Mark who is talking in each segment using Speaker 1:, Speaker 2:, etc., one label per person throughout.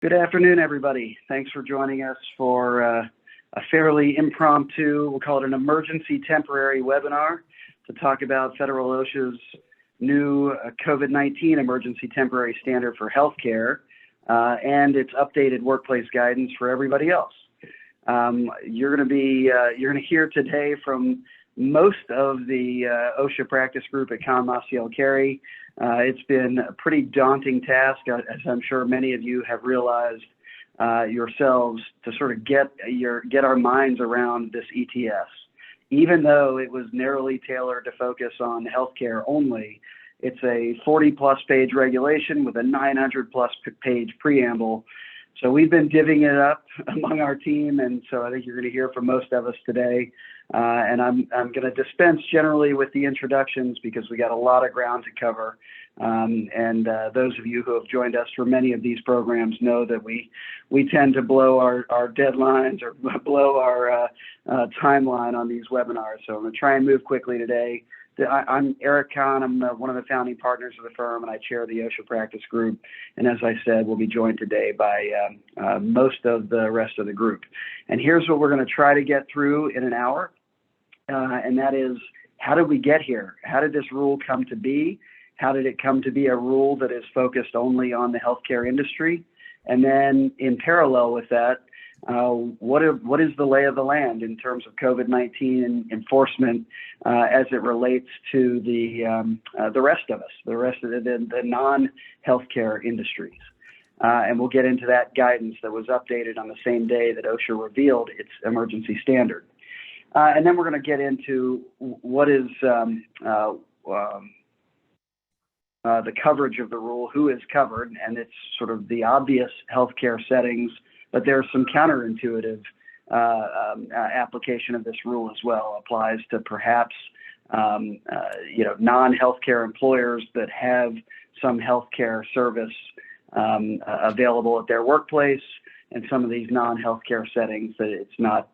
Speaker 1: Good afternoon, everybody. Thanks for joining us for a fairly impromptu, we'll call it an emergency temporary webinar to talk about Federal OSHA's new COVID-19 emergency temporary standard for healthcare and its updated workplace guidance for everybody else. You're going to hear today from most of the OSHA practice group at Con Maciel Carey. It's been a pretty daunting task, as I'm sure many of you have realized yourselves, to sort of get our minds around this ETS. Even though it was narrowly tailored to focus on healthcare only, it's a 40-plus page regulation with a 900-plus page preamble. So we've been divvying it up among our team, and so I think you're going to hear from most of us today. And I'm going to dispense generally with the introductions because we got a lot of ground to cover. Those of you who have joined us for many of these programs know that we tend to blow our deadlines or blow our timeline on these webinars. So I'm going to try and move quickly today. I'm Eric Kahn. I'm one of the founding partners of the firm, and I chair the OSHA practice group. And as I said, we'll be joined today by most of the rest of the group. And here's what we're going to try to get through in an hour. And that is, how did we get here? How did this rule come to be? How did it come to be a rule that is focused only on the healthcare industry? And then in parallel with that, what is the lay of the land in terms of COVID-19 enforcement as it relates to the rest of us, the rest of the non-healthcare industries? And we'll get into that guidance that was updated on the same day that OSHA revealed its emergency standard. And then we're going to get into what is the coverage of the rule, who is covered, and it's sort of the obvious healthcare settings, but there's some counterintuitive application of this rule as well. Applies to perhaps non-healthcare employers that have some healthcare service available at their workplace, and some of these non-healthcare settings that it's not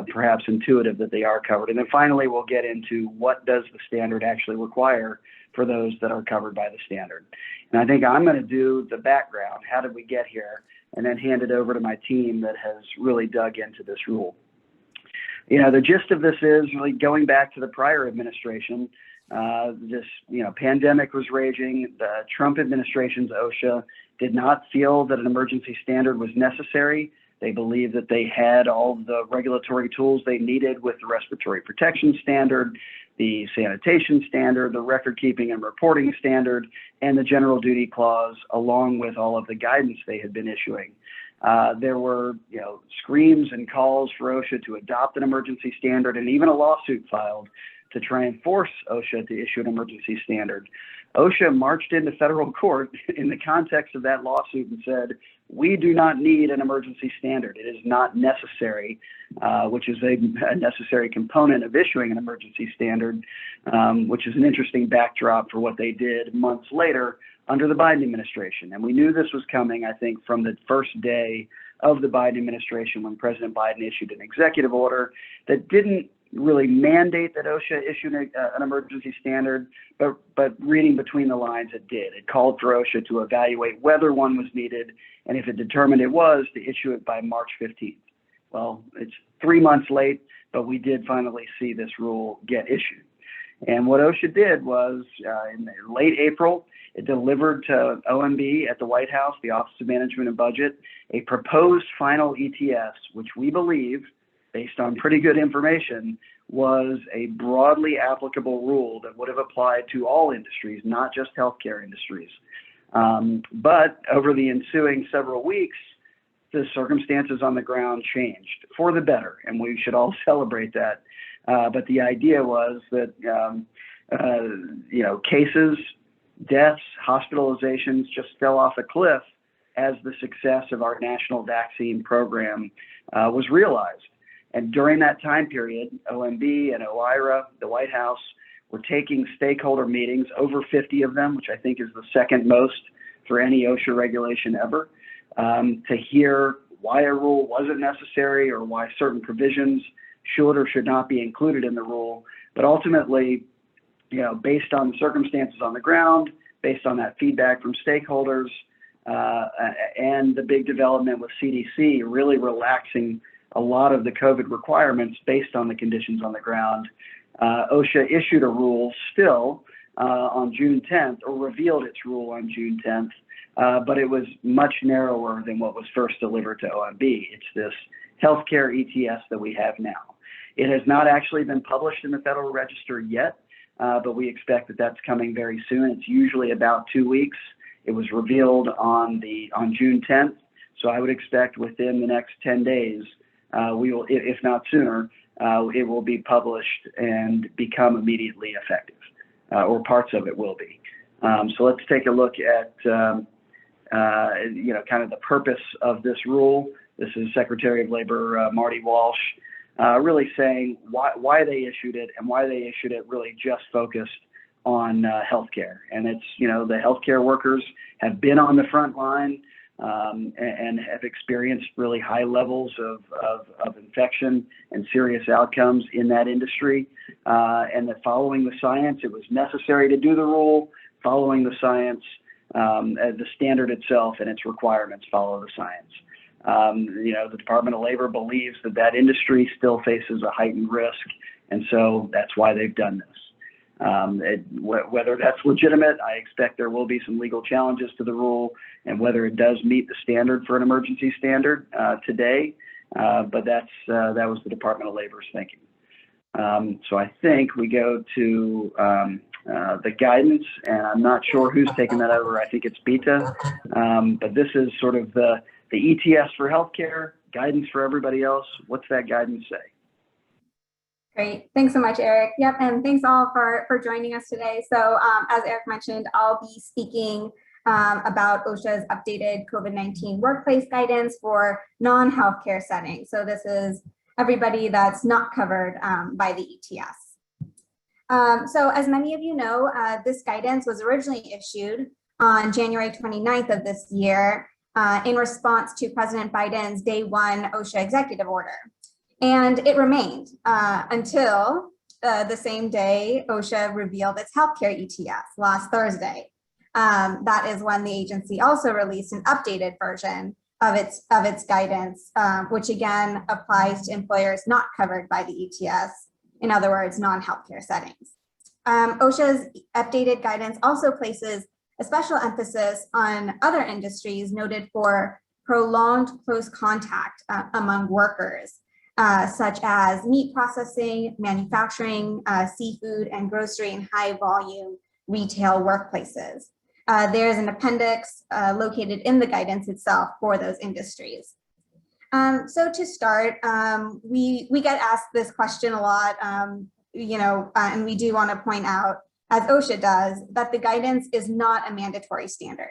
Speaker 1: perhaps intuitive that they are covered. And then finally, we'll get into what does the standard actually require for those that are covered by the standard. And I think I'm going to do the background, how did we get here, and then hand it over to my team that has really dug into this rule. The gist of this is really going back to the prior administration. This pandemic was raging. The Trump administration's OSHA did not feel that an emergency standard was necessary. They believed that they had all the regulatory tools they needed with the respiratory protection standard, the sanitation standard, the record keeping and reporting standard, and the general duty clause, along with all of the guidance they had been issuing. There were screams and calls for OSHA to adopt an emergency standard, and even a lawsuit filed to try and force OSHA to issue an emergency standard. OSHA marched into federal court in the context of that lawsuit and said, we do not need an emergency standard. It is not necessary, which is a necessary component of issuing an emergency standard, which is an interesting backdrop for what they did months later under the Biden administration. And we knew this was coming, I think, from the first day of the Biden administration when President Biden issued an executive order that didn't really mandate that OSHA issue an emergency standard, but reading between the lines, it did. It called for OSHA to evaluate whether one was needed, and if it determined it was, to issue it by March 15th. Well, it's 3 months late, but we did finally see this rule get issued. And what OSHA did was, in late April, it delivered to OMB at the White House, the Office of Management and Budget, a proposed final ETS, which we believe, based on pretty good information, was a broadly applicable rule that would have applied to all industries, not just healthcare industries. But over the ensuing several weeks, the circumstances on the ground changed for the better, and we should all celebrate that. But the idea was that, cases, deaths, hospitalizations just fell off a cliff as the success of our national vaccine program was realized. And during that time period, OMB and OIRA, the White House, were taking stakeholder meetings, over 50 of them, which I think is the second most for any OSHA regulation ever, to hear why a rule wasn't necessary or why certain provisions should or should not be included in the rule. But ultimately, based on the circumstances on the ground, based on that feedback from stakeholders, and the big development with CDC really relaxing a lot of the COVID requirements based on the conditions on the ground, OSHA issued a rule still on June 10th, or revealed its rule on June 10th, but it was much narrower than what was first delivered to OMB. It's this healthcare ETS that we have now. It has not actually been published in the Federal Register yet, but we expect that that's coming very soon. It's usually about 2 weeks. It was revealed on June 10th, so I would expect within the next 10 days, we will, if not sooner, it will be published and become immediately effective, or parts of it will be. So let's take a look at kind of the purpose of this rule. This is Secretary of Labor Marty Walsh really saying why they issued it, and why they issued it really just focused on healthcare. And it's, the healthcare workers have been on the front line and have experienced really high levels of infection and serious outcomes in that industry. And that following the science, it was necessary to do the rule. Following the science, the standard itself and its requirements follow the science. The Department of Labor believes that industry still faces a heightened risk, and so that's why they've done this. Whether that's legitimate, I expect there will be some legal challenges to the rule, and whether it does meet the standard for an emergency standard today, but that was the Department of Labor's thinking. So I think we go to the guidance, and I'm not sure who's taking that over. I think it's Beta, but this is sort of the ETS for healthcare, guidance for everybody else. What's that guidance say?
Speaker 2: Great. Thanks so much, Eric. Yep. And thanks all for joining us today. So as Eric mentioned, I'll be speaking about OSHA's updated COVID-19 workplace guidance for non-healthcare settings. So this is everybody that's not covered by the ETS. So as many of you know, this guidance was originally issued on January 29th of this year in response to President Biden's Day 1 OSHA Executive Order. And it remained until the same day OSHA revealed its healthcare ETS last Thursday. That is when the agency also released an updated version of its guidance, which again applies to employers not covered by the ETS, in other words, non-healthcare settings. OSHA's updated guidance also places a special emphasis on other industries noted for prolonged close contact among workers, such as meat processing, manufacturing, seafood, and grocery and high volume retail workplaces. There's an appendix located in the guidance itself for those industries. So to start, we get asked this question a lot, and we do want to point out, as OSHA does, that the guidance is not a mandatory standard.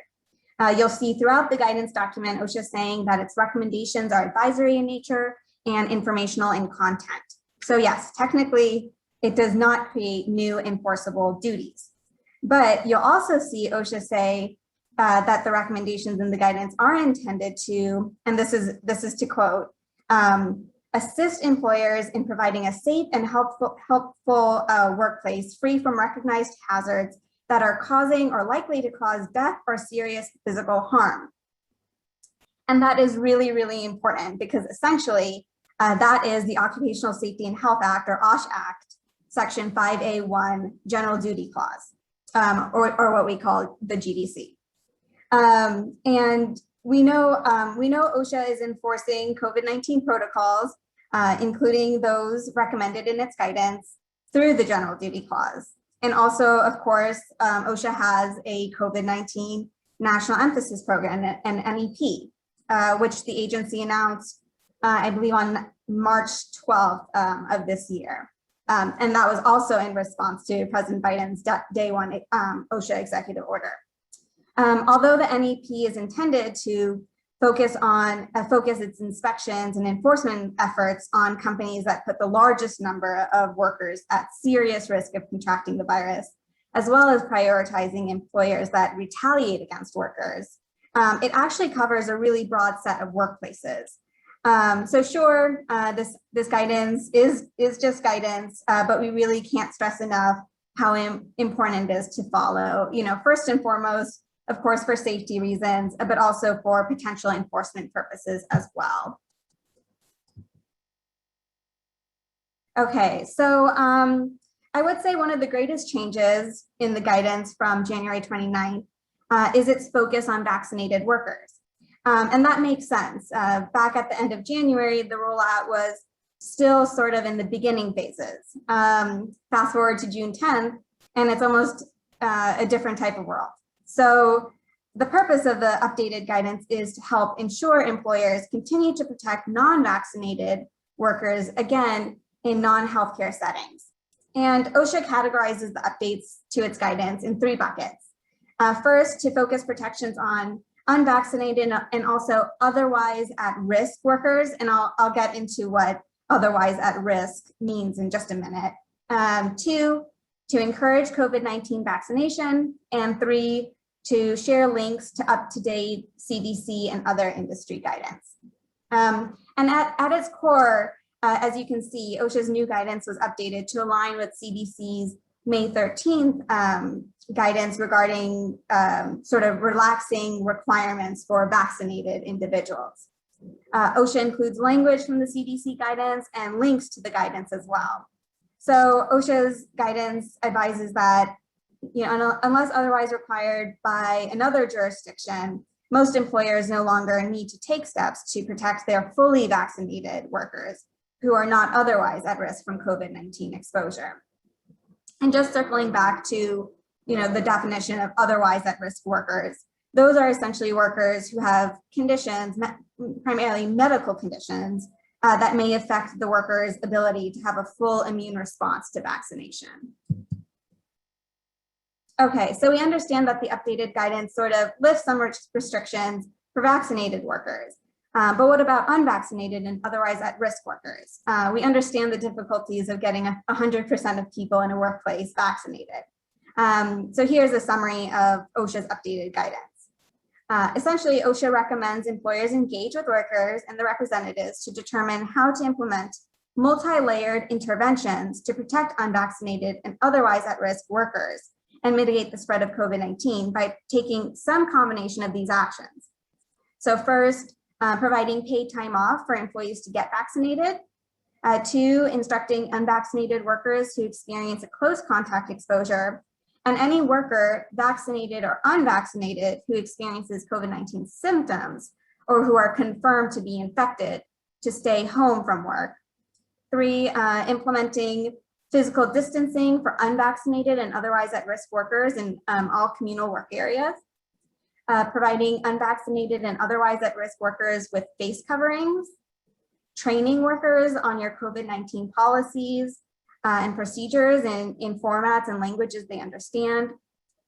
Speaker 2: You'll see throughout the guidance document, OSHA saying that its recommendations are advisory in nature and informational in content. So yes, technically, it does not create new enforceable duties. But you'll also see OSHA say that the recommendations in the guidance are intended to, and this is to quote, assist employers in providing a safe and helpful workplace free from recognized hazards that are causing or likely to cause death or serious physical harm. And that is really, really important, because essentially that is the Occupational Safety and Health Act, or OSHA Act, Section 5A1 General Duty Clause, or what we call the GDC. And we know OSHA is enforcing COVID-19 protocols, including those recommended in its guidance, through the General Duty Clause. And also, of course, OSHA has a COVID-19 National Emphasis Program, an NEP, which the agency announced, I believe, on March 12th of this year. And that was also in response to President Biden's Day 1 OSHA Executive Order. Although the NEP is intended to focus its inspections and enforcement efforts on companies that put the largest number of workers at serious risk of contracting the virus, as well as prioritizing employers that retaliate against workers, it actually covers a really broad set of workplaces. So sure, this guidance is just guidance, but we really can't stress enough how important it is to follow. First and foremost, of course, for safety reasons, but also for potential enforcement purposes as well. Okay, so I would say one of the greatest changes in the guidance from January 29th is its focus on vaccinated workers. And that makes sense. Back at the end of January, the rollout was still sort of in the beginning phases. Fast forward to June 10th, and it's almost a different type of world. So the purpose of the updated guidance is to help ensure employers continue to protect non-vaccinated workers, again, in non-healthcare settings. And OSHA categorizes the updates to its guidance in 3 buckets. First, to focus protections on unvaccinated and also otherwise at risk workers. And I'll get into what otherwise at risk means in just a minute. 2, to encourage COVID-19 vaccination. And 3, to share links to up-to-date CDC and other industry guidance. And at its core, as you can see, OSHA's new guidance was updated to align with CDC's May 13th guidance regarding sort of relaxing requirements for vaccinated individuals. OSHA includes language from the CDC guidance and links to the guidance as well. So OSHA's guidance advises that, unless otherwise required by another jurisdiction, most employers no longer need to take steps to protect their fully vaccinated workers who are not otherwise at risk from COVID-19 exposure. And just circling back to, the definition of otherwise at risk workers, those are essentially workers who have conditions, primarily medical conditions, that may affect the worker's ability to have a full immune response to vaccination. Okay, so we understand that the updated guidance sort of lifts some restrictions for vaccinated workers. But what about unvaccinated and otherwise at-risk workers? We understand the difficulties of getting 100% of people in a workplace vaccinated. So here's a summary of OSHA's updated guidance. Essentially, OSHA recommends employers engage with workers and the representatives to determine how to implement multi-layered interventions to protect unvaccinated and otherwise at-risk workers and mitigate the spread of COVID-19 by taking some combination of these actions. So first, providing paid time off for employees to get vaccinated. 2, instructing unvaccinated workers who experience a close contact exposure, and any worker, vaccinated or unvaccinated, who experiences COVID-19 symptoms or who are confirmed to be infected, to stay home from work. 3, implementing physical distancing for unvaccinated and otherwise at-risk workers in all communal work areas. Providing unvaccinated and otherwise at-risk workers with face coverings, training workers on your COVID-19 policies and procedures in formats and languages they understand,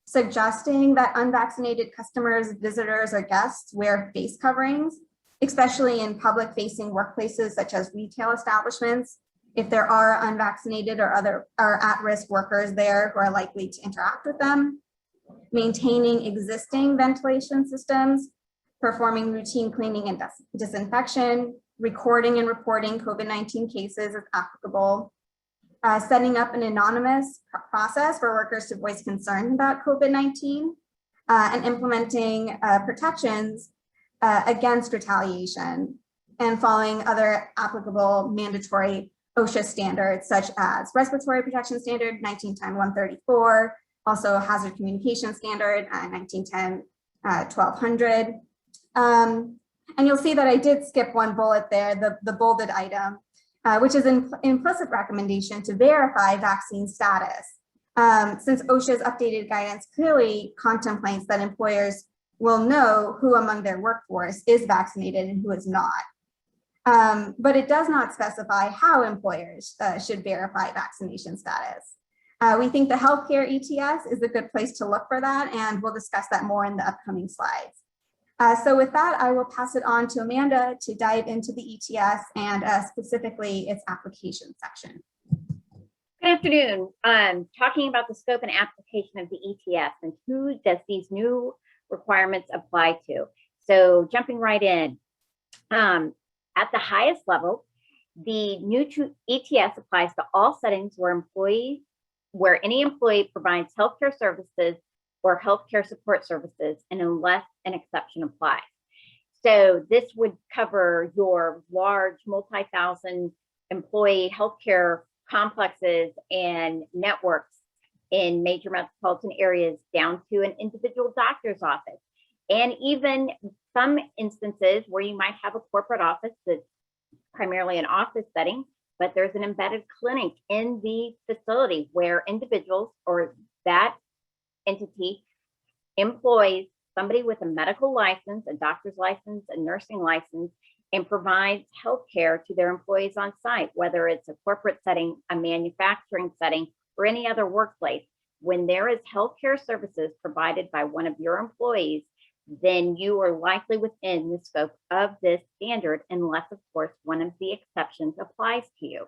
Speaker 2: suggesting that unvaccinated customers, visitors, or guests wear face coverings, especially in public-facing workplaces such as retail establishments, if there are unvaccinated or other at-risk workers there who are likely to interact with them. Maintaining existing ventilation systems, performing routine cleaning and disinfection, recording and reporting COVID-19 cases as applicable, setting up an anonymous process for workers to voice concerns about COVID-19, and implementing protections against retaliation, and following other applicable mandatory OSHA standards, such as Respiratory Protection Standard 1910-134, also Hazard Communication Standard 1910-1200. And you'll see that I did skip one bullet there, the bolded item, which is an implicit recommendation to verify vaccine status. Since OSHA's updated guidance clearly contemplates that employers will know who among their workforce is vaccinated and who is not. But it does not specify how employers should verify vaccination status. We think the healthcare ETS is a good place to look for that, and we'll discuss that more in the upcoming slides. So with that, I will pass it on to Amanda to dive into the ETS and specifically its application section.
Speaker 3: Good afternoon. Talking about the scope and application of the ETS and who does these new requirements apply to. So jumping right in, at the highest level, the new ETS applies to all settings where any employee provides healthcare services or healthcare support services, and unless an exception applies. So this would cover your large multi-thousand employee healthcare complexes and networks in major metropolitan areas down to an individual doctor's office. And even some instances where you might have a corporate office that's primarily an office setting, but there's an embedded clinic in the facility where individuals or that entity employs somebody with a medical license, a doctor's license, a nursing license, and provides healthcare to their employees on site, whether it's a corporate setting, a manufacturing setting, or any other workplace. When there is healthcare services provided by one of your employees, then you are likely within the scope of this standard, unless, of course, one of the exceptions applies to you.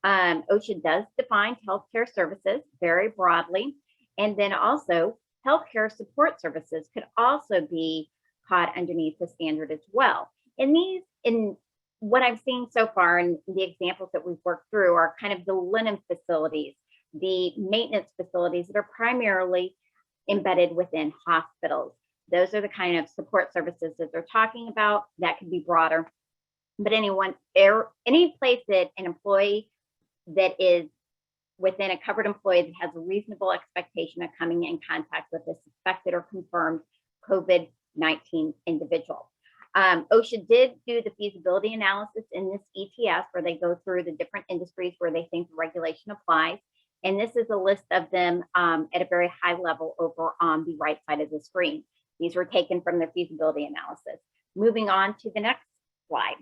Speaker 3: OSHA does define healthcare services very broadly, and then also healthcare support services could also be caught underneath the standard as well. And these, in what I've seen so far, and the examples that we've worked through, are kind of the linen facilities, the maintenance facilities that are primarily embedded within hospitals. Those are the kind of support services that they're talking about. That could be broader, but any place that an employee that is within a covered employee that has a reasonable expectation of coming in contact with a suspected or confirmed COVID-19 individual. OSHA did do the feasibility analysis in this ETS, where they go through the different industries where they think the regulation applies. And this is a list of them at a very high level over on the right side of the screen. These were taken from their feasibility analysis. Moving on to the next slide.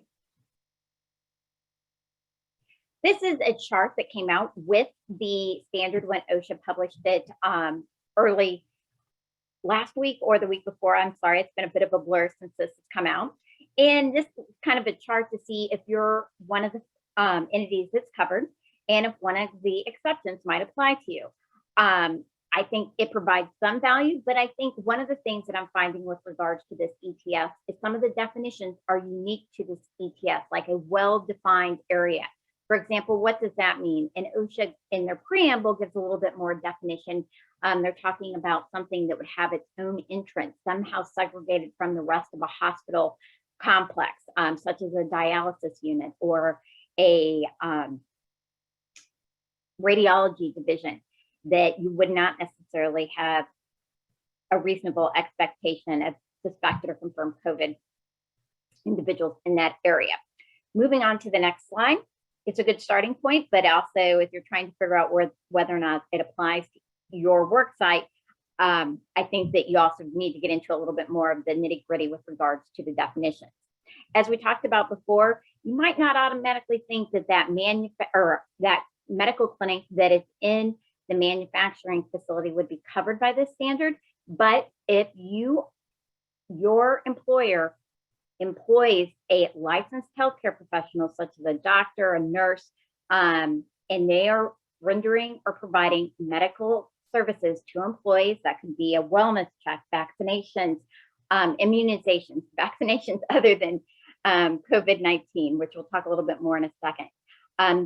Speaker 3: This is a chart that came out with the standard when OSHA published it early last week or the week before. I'm sorry, it's been a bit of a blur since this has come out. And this is kind of a chart to see if you're one of the entities that's covered and if one of the exceptions might apply to you. I think it provides some value, but I think one of the things that I'm finding with regards to this ETS is some of the definitions are unique to this ETS, like a well-defined area. For example, what does that mean? And OSHA in their preamble gives a little bit more definition. They're talking about something that would have its own entrance, somehow segregated from the rest of a hospital complex, such as a dialysis unit or a radiology division, that you would not necessarily have a reasonable expectation of suspected or confirmed COVID individuals in that area. Moving on to the next slide. It's a good starting point, but also if you're trying to figure out whether or not it applies to your work site, I think that you also need to get into a little bit more of the nitty-gritty with regards to the definitions. As we talked about before, you might not automatically think that that medical clinic that is in the manufacturing facility would be covered by this standard. But if your employer employs a licensed healthcare professional, such as a doctor, a nurse, and they are rendering or providing medical services to employees, that could be a wellness check, vaccinations, immunizations, vaccinations other than COVID-19, which we'll talk a little bit more in a second.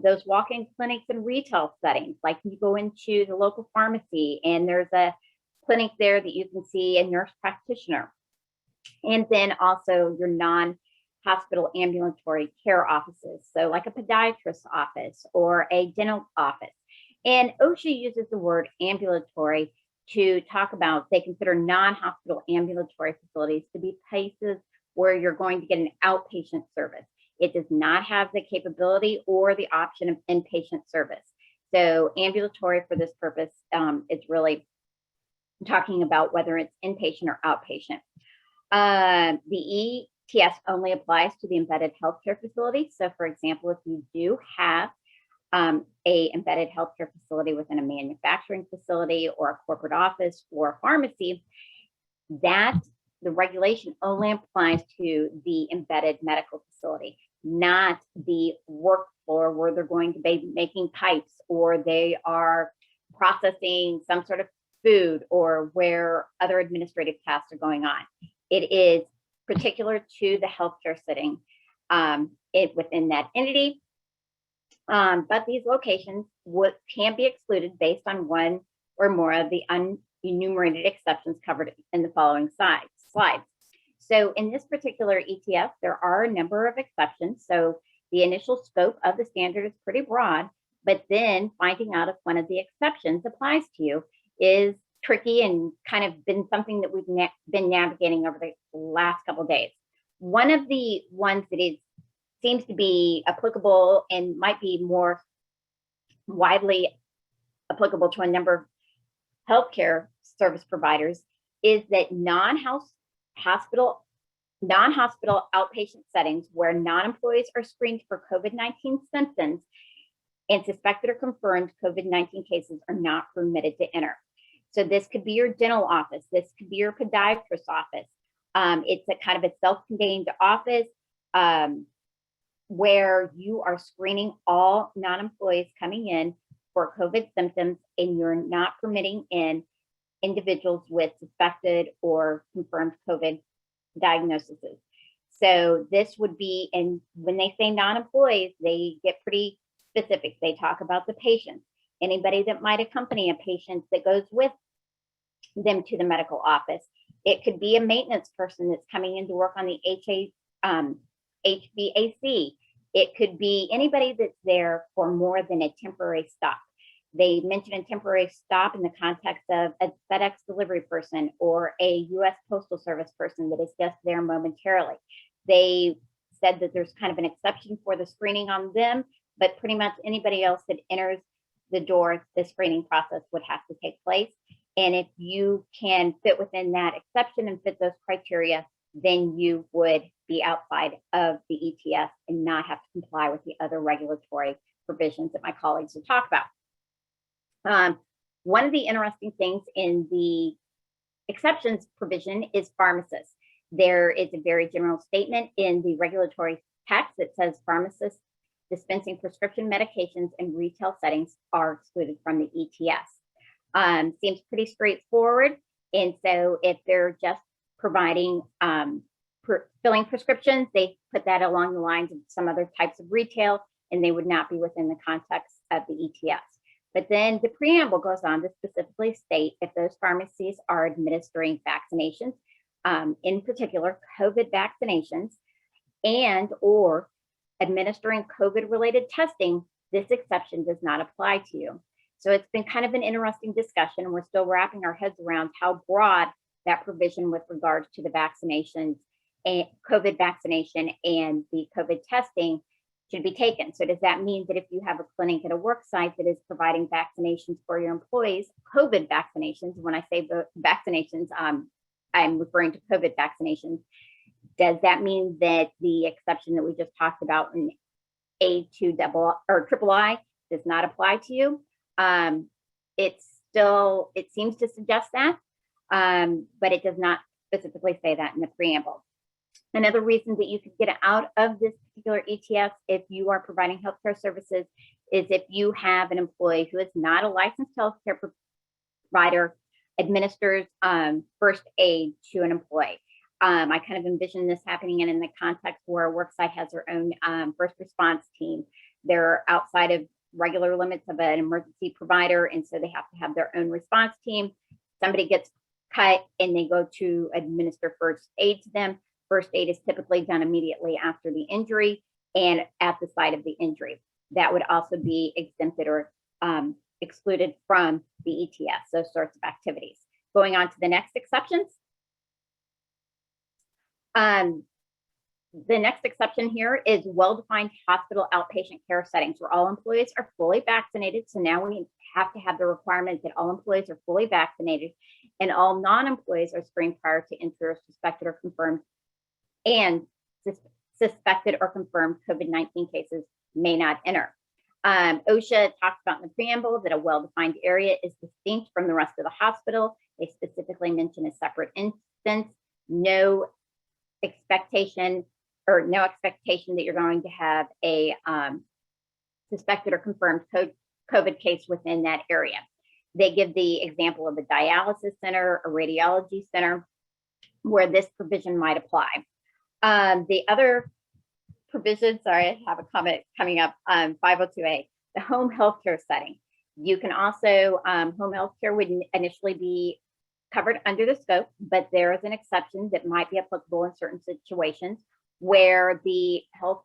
Speaker 3: Those walk-in clinics and retail settings, like you go into the local pharmacy and there's a clinic there that you can see a nurse practitioner. And then also your non-hospital ambulatory care offices. So like a podiatrist's office or a dental office. And OSHA uses the word ambulatory to talk about, they consider non-hospital ambulatory facilities to be places where you're going to get an outpatient service. It does not have the capability or the option of inpatient service. So ambulatory for this purpose, it's really talking about whether it's inpatient or outpatient. The ETS only applies to the embedded healthcare facility. So for example, if you do have a embedded healthcare facility within a manufacturing facility or a corporate office or a pharmacy, that the regulation only applies to the embedded medical facility, not the work floor where they're going to be making pipes or they are processing some sort of food or where other administrative tasks are going on. It is particular to the healthcare setting within that entity. But these locations can be excluded based on one or more of the enumerated exceptions covered in the following slides. So in this particular ETS, there are a number of exceptions. So the initial scope of the standard is pretty broad, but then finding out if one of the exceptions applies to you is tricky and kind of been something that we've been navigating over the last couple of days. One of the ones that seems to be applicable and might be more widely applicable to a number of healthcare service providers is that non-hospital outpatient settings where non-employees are screened for COVID-19 symptoms and suspected or confirmed COVID-19 cases are not permitted to enter. So this could be your dental office. This could be your podiatrist's office. It's a kind of a self-contained office where you are screening all non-employees coming in for COVID symptoms, and you're not permitting in individuals with suspected or confirmed COVID diagnoses. So this would be, and when they say non-employees, they get pretty specific. They talk about the patients, anybody that might accompany a patient that goes with them to the medical office. It could be a maintenance person that's coming in to work on the HVAC. It could be anybody that's there for more than a temporary stop. They mention a temporary stop in the context of a FedEx delivery person or a US Postal Service person that is just there momentarily. They said that there's kind of an exception for the screening on them, but pretty much anybody else that enters the door, the screening process would have to take place. And if you can fit within that exception and fit those criteria, then you would be outside of the ETS and not have to comply with the other regulatory provisions that my colleagues will talk about. One of the interesting things in the exceptions provision is pharmacists. There is a very general statement in the regulatory text that says pharmacists dispensing prescription medications in retail settings are excluded from the ETS. Seems pretty straightforward. And so if they're just providing filling prescriptions, they put that along the lines of some other types of retail, and they would not be within the context of the ETS. But then the preamble goes on to specifically state if those pharmacies are administering vaccinations, in particular COVID vaccinations, and or administering COVID-related testing, this exception does not apply to you. So it's been kind of an interesting discussion, and we're still wrapping our heads around how broad that provision with regards to the vaccinations and COVID vaccination and the COVID testing should be taken. So does that mean that if you have a clinic at a work site that is providing vaccinations for your employees, COVID vaccinations, when I say the vaccinations, I'm referring to COVID vaccinations, does that mean that the exception that we just talked about in A2 or III does not apply to you? It seems to suggest that, but it does not specifically say that in the preamble. Another reason that you could get out of this particular ETS if you are providing healthcare services is if you have an employee who is not a licensed healthcare provider, administers first aid to an employee. I kind of envision this happening in the context where a worksite has their own first response team. They're outside of regular limits of an emergency provider, and so they have to have their own response team. Somebody gets cut and they go to administer first aid to them. First aid is typically done immediately after the injury and at the site of the injury. That would also be exempted or excluded from the ETS, those sorts of activities. Going on to the next exceptions. The next exception here is well-defined hospital outpatient care settings where all employees are fully vaccinated. So now we have to have the requirement that all employees are fully vaccinated and all non-employees are screened prior to entry or suspected or confirmed suspected or confirmed COVID-19 cases may not enter. OSHA talks about in the preamble that a well-defined area is distinct from the rest of the hospital. They specifically mention a separate instance, no expectation that you're going to have a suspected or confirmed COVID case within that area. They give the example of a dialysis center, a radiology center, where this provision might apply. The other provision, sorry, I have a comment coming up, 502A, the home healthcare setting. You can also, home healthcare would initially be covered under the scope, but there is an exception that might be applicable in certain situations where the home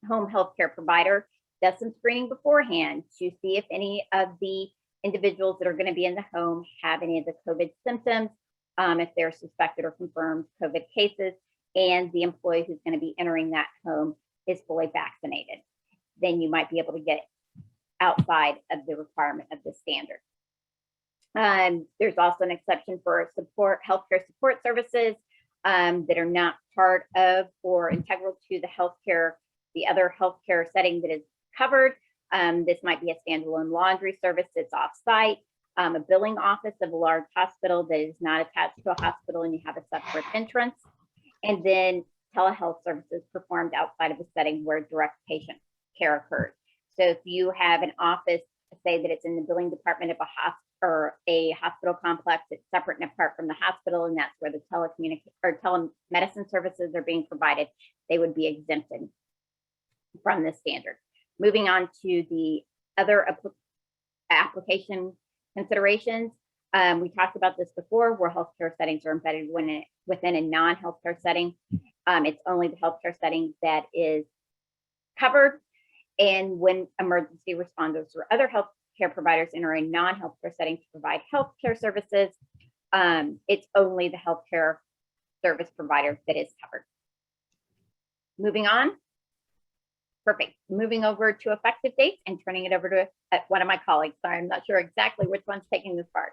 Speaker 3: healthcare provider does some screening beforehand to see if any of the individuals that are going to be in the home have any of the COVID symptoms, if they're suspected or confirmed COVID cases, and the employee who's going to be entering that home is fully vaccinated. Then you might be able to get outside of the requirement of the standard. There's also an exception for healthcare support services that are not part of or integral to the other healthcare setting that is covered. This might be a standalone laundry service that's off-site, a billing office of a large hospital that is not attached to a hospital and you have a separate entrance, and then telehealth services performed outside of a setting where direct patient care occurs. So if you have an office, say that it's in the billing department of a hospital complex, it's separate and apart from the hospital, and that's where the telemedicine services are being provided, they would be exempted from this standard. Moving on to the other application considerations. We talked about this before, where healthcare settings are embedded within a non-healthcare setting. It's only the healthcare setting that is covered. And when emergency responders or other healthcare providers enter a non-healthcare setting to provide healthcare services, it's only the healthcare service provider that is covered. Moving on. Perfect. Moving over to effective dates and turning it over to one of my colleagues. Sorry, I'm not sure exactly which one's taking this part.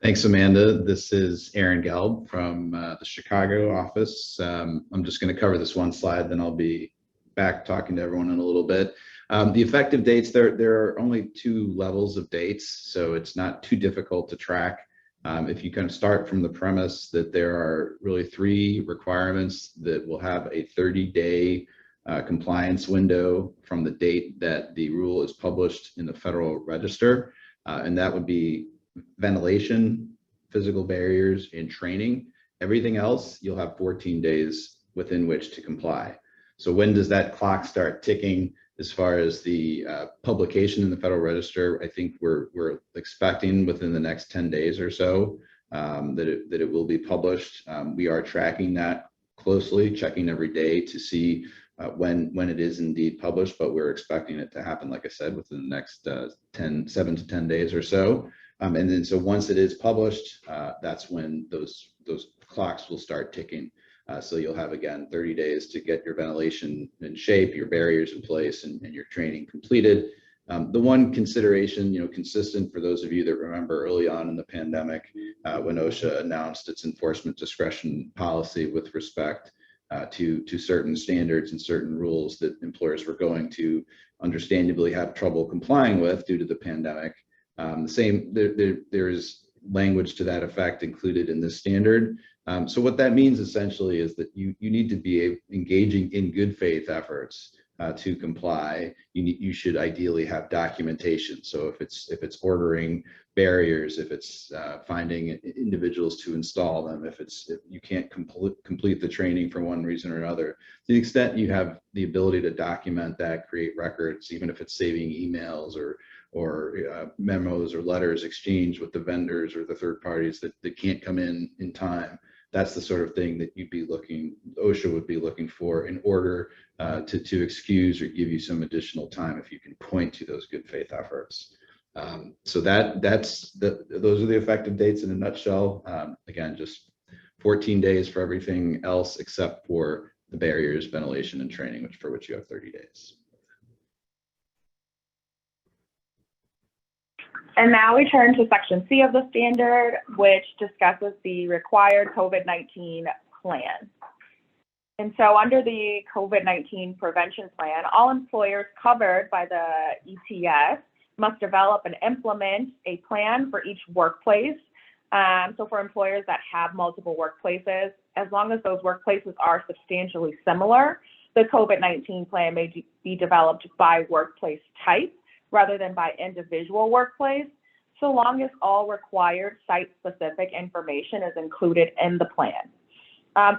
Speaker 4: Thanks, Amanda. This is Aaron Gelb from the Chicago office. I'm just going to cover this one slide, then I'll be back talking to everyone in a little bit. The effective dates, there are only 2 levels of dates, so it's not too difficult to track. If you kind of start from the premise that there are really 3 requirements that will have a 30-day compliance window from the date that the rule is published in the Federal Register, and that would be ventilation, physical barriers, and training. Everything else, you'll have 14 days within which to comply. So when does that clock start ticking as far as the publication in the Federal Register? I think we're expecting within the next 10 days or so that it will be published. We are tracking that closely, checking every day to see when it is indeed published, but we're expecting it to happen, like I said, within the next 7 to 10 days or so. And then so once it is published, that's when those clocks will start ticking. So you'll have, again, 30 days to get your ventilation in shape, your barriers in place, and your training completed. The one consideration, consistent for those of you that remember early on in the pandemic, when OSHA announced its enforcement discretion policy with respect to certain standards and certain rules that employers were going to understandably have trouble complying with due to the pandemic. There is language to that effect included in this standard. So what that means essentially is that you need to be engaging in good faith efforts to comply. You should ideally have documentation. So if it's ordering barriers, if it's finding individuals to install them, if you can't complete the training for one reason or another, to the extent you have the ability to document that, create records, even if it's saving emails or memos or letters exchanged with the vendors or the third parties that can't come in time. That's the sort of thing that OSHA would be looking for in order to excuse or give you some additional time if you can point to those good faith efforts. So those are the effective dates in a nutshell. Again, just 14 days for everything else except for the barriers, ventilation, and training, for which you have 30 days.
Speaker 5: And now we turn to Section C of the standard, which discusses the required COVID-19 plan. And so under the COVID-19 prevention plan, all employers covered by the ETS must develop and implement a plan for each workplace. So for employers that have multiple workplaces, as long as those workplaces are substantially similar, the COVID-19 plan may be developed by workplace type rather than by individual workplace, so long as all required site-specific information is included in the plan.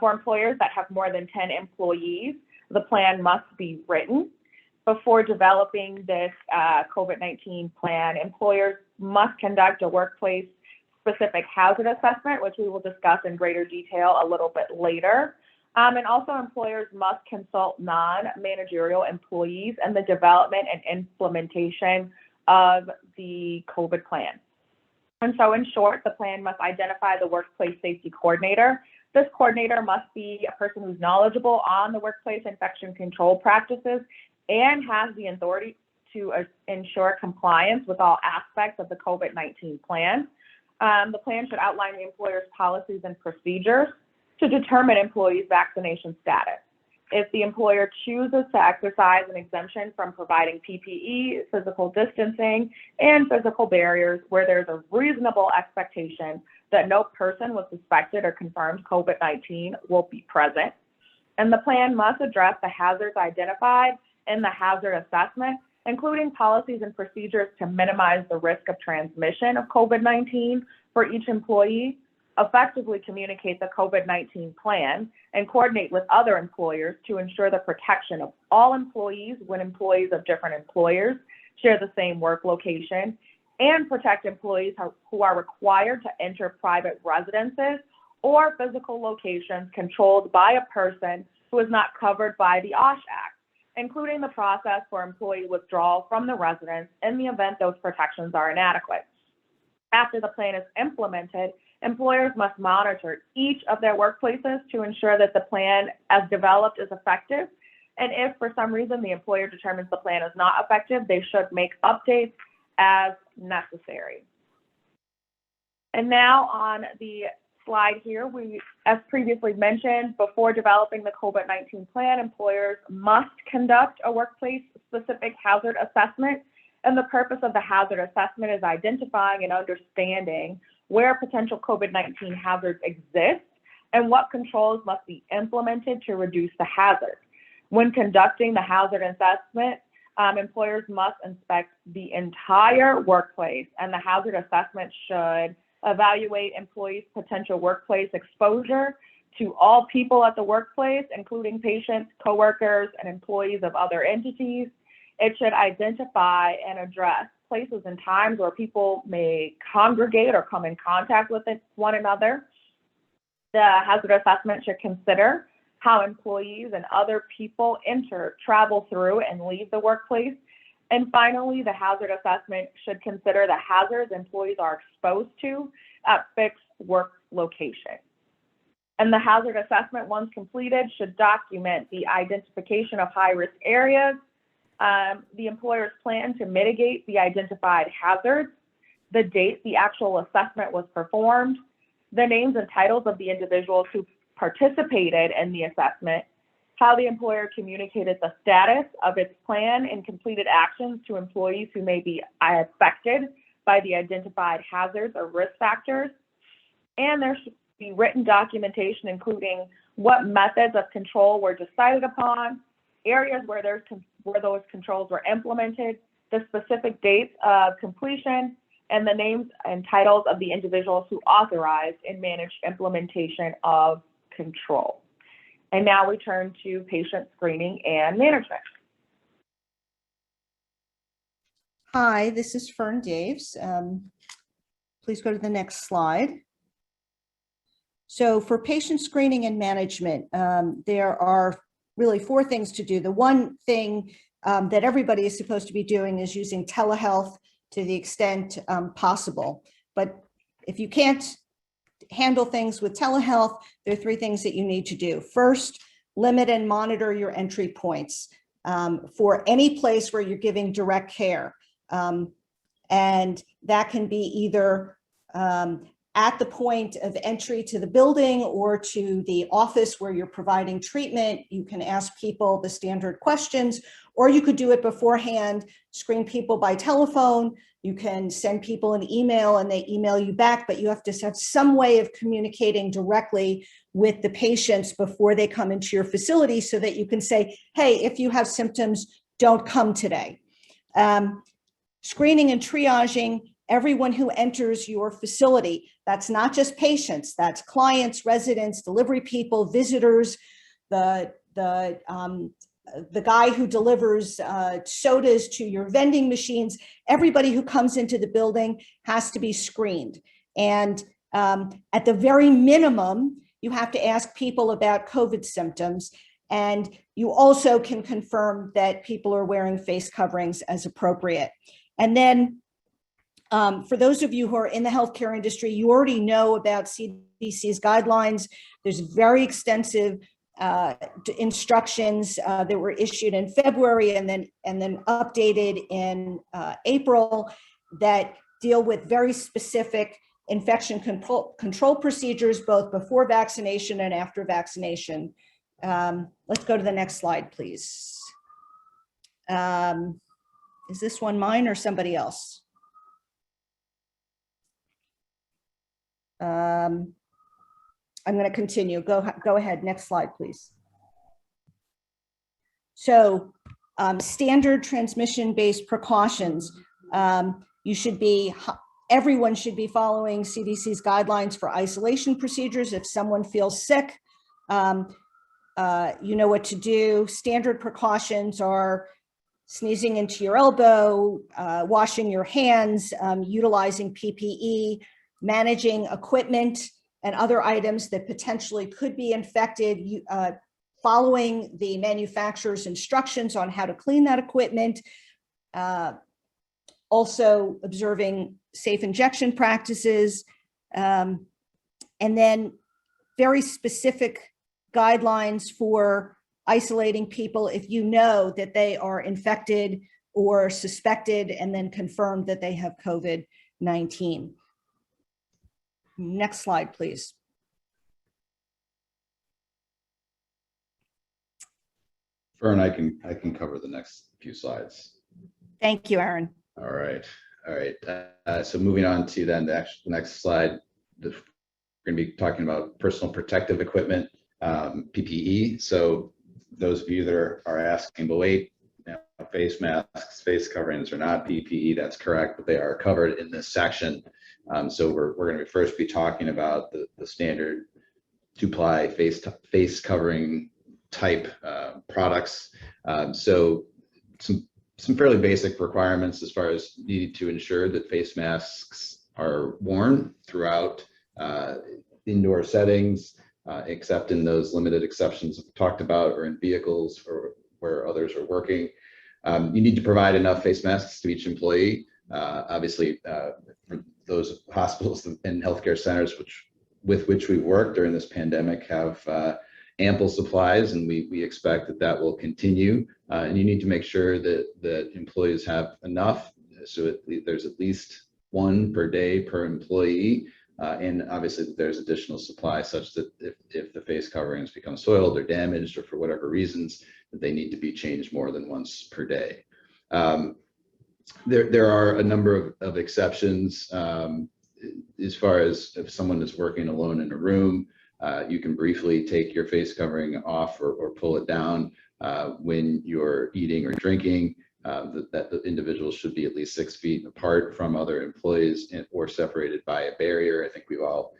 Speaker 5: For employers that have more than 10 employees, the plan must be written. Before developing this COVID-19 plan, employers must conduct a workplace specific hazard assessment, which we will discuss in greater detail a little bit later. And also employers must consult non-managerial employees in the development and implementation of the COVID plan. And so in short, the plan must identify the workplace safety coordinator. This coordinator must be a person who's knowledgeable on the workplace infection control practices and has the authority to ensure compliance with all aspects of the COVID-19 plan. The plan should outline the employer's policies and procedures to determine employees' vaccination status. If the employer chooses to exercise an exemption from providing PPE, physical distancing, and physical barriers where there's a reasonable expectation that no person with suspected or confirmed COVID-19 will be present. And the plan must address the hazards identified in the hazard assessment, including policies and procedures to minimize the risk of transmission of COVID-19 for each employee, effectively communicate the COVID-19 plan, and coordinate with other employers to ensure the protection of all employees when employees of different employers share the same work location, and protect employees who are required to enter private residences or physical locations controlled by a person who is not covered by the OSHA Act, including the process for employee withdrawal from the residence in the event those protections are inadequate. After the plan is implemented, employers must monitor each of their workplaces to ensure that the plan as developed is effective. And if for some reason the employer determines the plan is not effective, they should make updates as necessary. And now on the slide here, as previously mentioned, before developing the COVID-19 plan, employers must conduct a workplace-specific hazard assessment. And the purpose of the hazard assessment is identifying and understanding where potential COVID-19 hazards exist and what controls must be implemented to reduce the hazard. When conducting the hazard assessment, employers must inspect the entire workplace, and the hazard assessment should evaluate employees' potential workplace exposure to all people at the workplace, including patients, coworkers, and employees of other entities. It should identify and address places and times where people may congregate or come in contact with one another. The hazard assessment should consider how employees and other people enter, travel through, and leave the workplace. And finally, the hazard assessment should consider the hazards employees are exposed to at fixed work location. And the hazard assessment, once completed, should document the identification of high-risk areas, the employer's plan to mitigate the identified hazards, the date the actual assessment was performed, the names and titles of the individuals who participated in the assessment, how the employer communicated the status of its plan and completed actions to employees who may be affected by the identified hazards or risk factors, and there should be written documentation including what methods of control were decided upon, areas where those controls were implemented, the specific dates of completion, and the names and titles of the individuals who authorized and managed implementation of control. And now we turn to patient screening and management.
Speaker 6: Hi, this is Fern Daves. Please go to the next slide. So for patient screening and management, there are really 4 things to do. The one thing that everybody is supposed to be doing is using telehealth to the extent possible. But if you can't handle things with telehealth, there are 3 things that you need to do. First, limit and monitor your entry points for any place where you're giving direct care. And that can be either at the point of entry to the building or to the office where you're providing treatment. You can ask people the standard questions, or you could do it beforehand, screen people by telephone. You can send people an email and they email you back, but you have to have some way of communicating directly with the patients before they come into your facility so that you can say, hey, if you have symptoms, don't come today. Screening and triaging everyone who enters your facility. That's not just patients, that's clients, residents, delivery people, visitors, the guy who delivers sodas to your vending machines. Everybody who comes into the building has to be screened. And at the very minimum, you have to ask people about COVID symptoms. And you also can confirm that people are wearing face coverings as appropriate. And then for those of you who are in the healthcare industry, you already know about CDC's guidelines. There's very extensive instructions that were issued in February and then updated in April that deal with very specific infection control procedures, both before vaccination and after vaccination. Let's go to the next slide, please. Is this one mine or somebody else? I'm going to continue. Go ahead. Next slide, please. So standard transmission-based precautions. Everyone should be following CDC's guidelines for isolation procedures. If someone feels sick, you know what to do. Standard precautions are sneezing into your elbow, washing your hands, utilizing PPE, managing equipment and other items that potentially could be infected, following the manufacturer's instructions on how to clean that equipment, also observing safe injection practices, and then very specific guidelines for isolating people if you know that they are infected or suspected and then confirmed that they have COVID-19. Next slide, please.
Speaker 4: Fern, I can cover the next few slides.
Speaker 6: Thank you, Aaron.
Speaker 4: All right. So moving on to then the next slide, we're going to be talking about personal protective equipment, PPE. So those of you that are asking, but wait, face masks, face coverings are not PPE. That's correct, but they are covered in this section. So we're going to first be talking about the standard two-ply face covering type products. So some fairly basic requirements as far as needing to ensure that face masks are worn throughout indoor settings, except in those limited exceptions we talked about, or in vehicles or where others are working. You need to provide enough face masks to each employee. Obviously, for those hospitals and healthcare centers with which we've worked during this pandemic have ample supplies, and we expect that will continue. And you need to make sure that employees have enough, so there's at least one per day per employee. And obviously there's additional supply such that if the face coverings become soiled or damaged or for whatever reasons, that they need to be changed more than once per day. There are a number of exceptions as far as if someone is working alone in a room. You can briefly take your face covering off or pull it down when you're eating or drinking. That the individuals should be at least 6 feet apart from other employees or separated by a barrier. I think we've all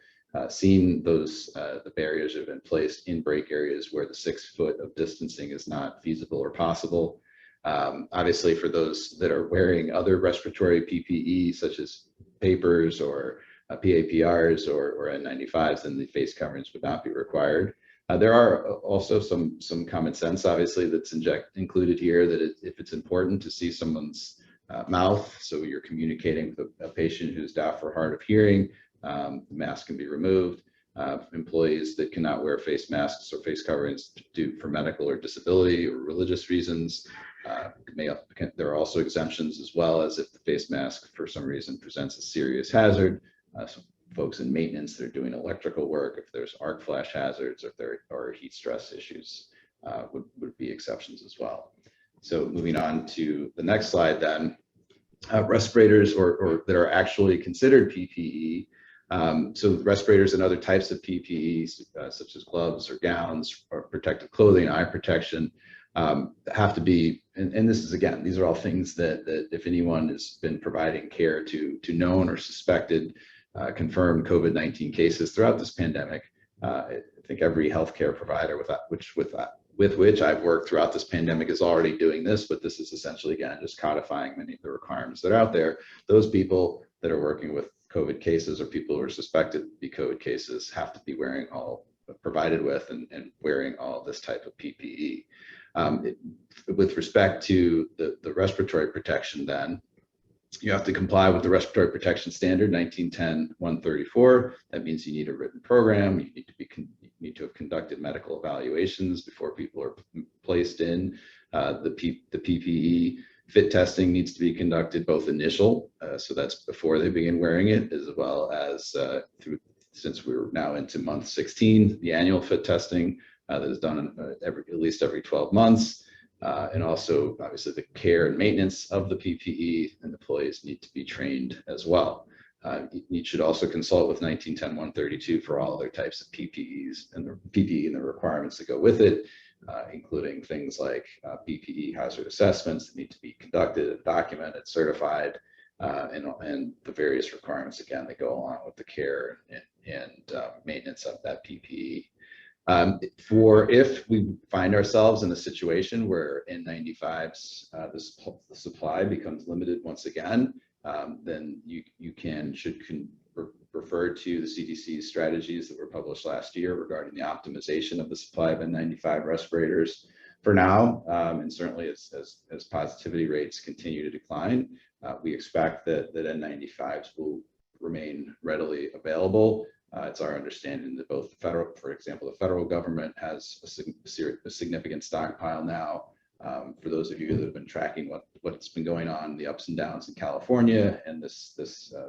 Speaker 4: seen those the barriers that have been placed in break areas where the 6 foot of distancing is not feasible or possible. Obviously, for those that are wearing other respiratory PPE, such as papers or PAPRs or N95s, then the face coverings would not be required. There are also some common sense, obviously, that's included here, that if it's important to see someone's mouth, so you're communicating with a patient who's deaf or hard of hearing, the mask can be removed. Employees that cannot wear face masks or face coverings for medical or disability or religious reasons, there are also exemptions, as well as if the face mask for some reason presents a serious hazard. So folks in maintenance that are doing electrical work, if there's arc flash hazards, or if there are heat stress issues, would be exceptions as well. So moving on to the next slide then, respirators or that are actually considered PPE. So respirators and other types of PPEs, such as gloves or gowns or protective clothing, eye protection, have to be, and this is, again, these are all things that if anyone has been providing care to known or suspected confirmed COVID-19 cases throughout this pandemic, I think every healthcare provider with which I've worked throughout this pandemic is already doing this, but this is essentially, again, just codifying many of the requirements that are out there. Those people that are working with COVID cases or people who are suspected to be COVID cases have to be wearing provided with and wearing all this type of PPE. With respect to the respiratory protection, then you have to comply with the respiratory protection standard 1910-134. That means you need a written program. You need to have conducted medical evaluations before people are placed in. The PPE fit testing needs to be conducted, both initial, so that's before they begin wearing it, as well as since we're now into month 16, the annual fit testing that is done at least every 12 months. And also, obviously, the care and maintenance of the PPE, and employees need to be trained as well. You should also consult with 1910-132 for all other types of PPEs and the PPE and the requirements that go with it, including things like PPE hazard assessments that need to be conducted, documented, certified, and the various requirements, again, that go along with the care and maintenance of that PPE. If we find ourselves in a situation where N95s, the supply becomes limited once again, then you should refer to the CDC's strategies that were published last year regarding the optimization of the supply of N95 respirators. For now, and certainly as positivity rates continue to decline, we expect that N95s will remain readily available. It's our understanding that both for example, the federal government has a significant stockpile now. For those of you that have been tracking what's been going on, the ups and downs in California, and the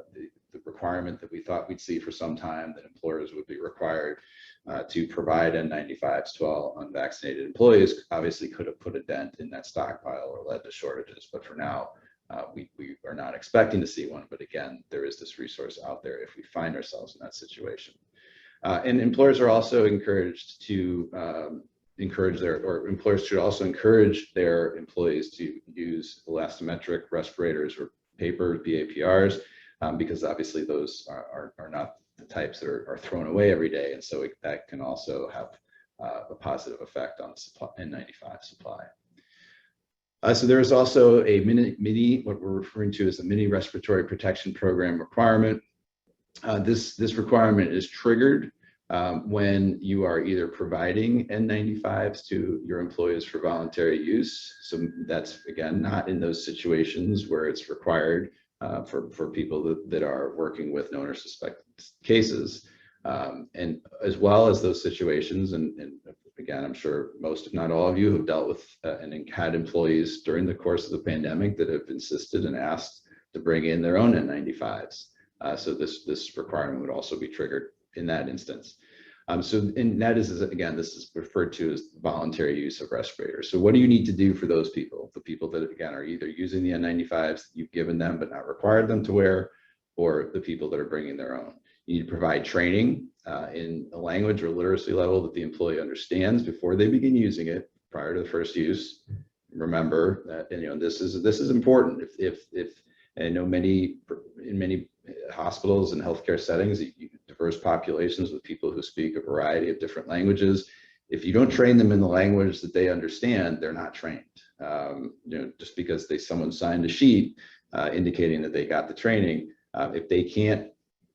Speaker 4: requirement that we thought we'd see for some time, that employers would be required to provide N95s to all unvaccinated employees, obviously could have put a dent in that stockpile or led to shortages. But for now, we are not expecting to see one, but again, there is this resource out there if we find ourselves in that situation. And employers are also encouraged to employers should also encourage their employees to use elastometric respirators or paper BAPRs, because obviously those are not the types that are thrown away every day, and so that can also have a positive effect on the supply, N95 supply. So there is also a what we're referring to as a mini respiratory protection program requirement. This requirement is triggered when you are either providing N95s to your employees for voluntary use. So that's, again, not in those situations where it's required for people that are working with known or suspected cases. And as well as those situations, and again, I'm sure most, if not all of you, have dealt with and had employees during the course of the pandemic that have insisted and asked to bring in their own N95s. So this requirement would also be triggered in that instance. And that is, again, this is referred to as voluntary use of respirators. So what do you need to do for those people? The people that, again, are either using the N95s that you've given them but not required them to wear, or the people that are bringing their own. You need to provide training in a language or literacy level that the employee understands before they begin using it prior to the first use. Remember that, and this is important. If I know in many hospitals and healthcare settings, diverse populations with people who speak a variety of different languages. If you don't train them in the language that they understand, they're not trained. Just because someone signed a sheet indicating that they got the training, if they can't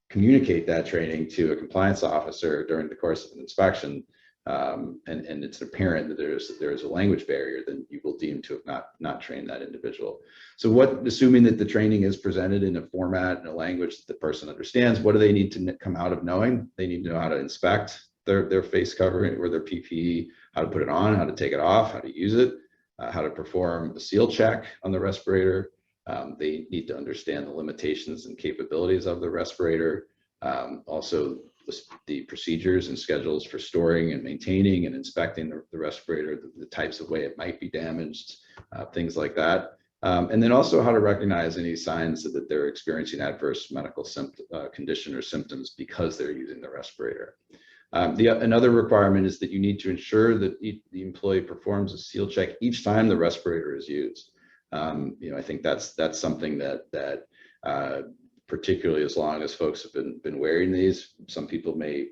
Speaker 4: communicate that training to a compliance officer during the course of an inspection, and it's apparent that there is a language barrier, then you will deem to have not trained that individual. So assuming that the training is presented in a format and a language that the person understands, what do they need to come out of knowing? They need to know how to inspect their face covering or their PPE, how to put it on, how to take it off, how to use it, how to perform a seal check on the respirator. They need to understand the limitations and capabilities of the respirator. Also, the procedures and schedules for storing and maintaining and inspecting the respirator, the types of way it might be damaged, things like that. And then also how to recognize any signs that they're experiencing adverse medical condition or symptoms because they're using the respirator. Another requirement is that you need to ensure that the employee performs a seal check each time the respirator is used. I think that's something that particularly as long as folks have been wearing these, some people may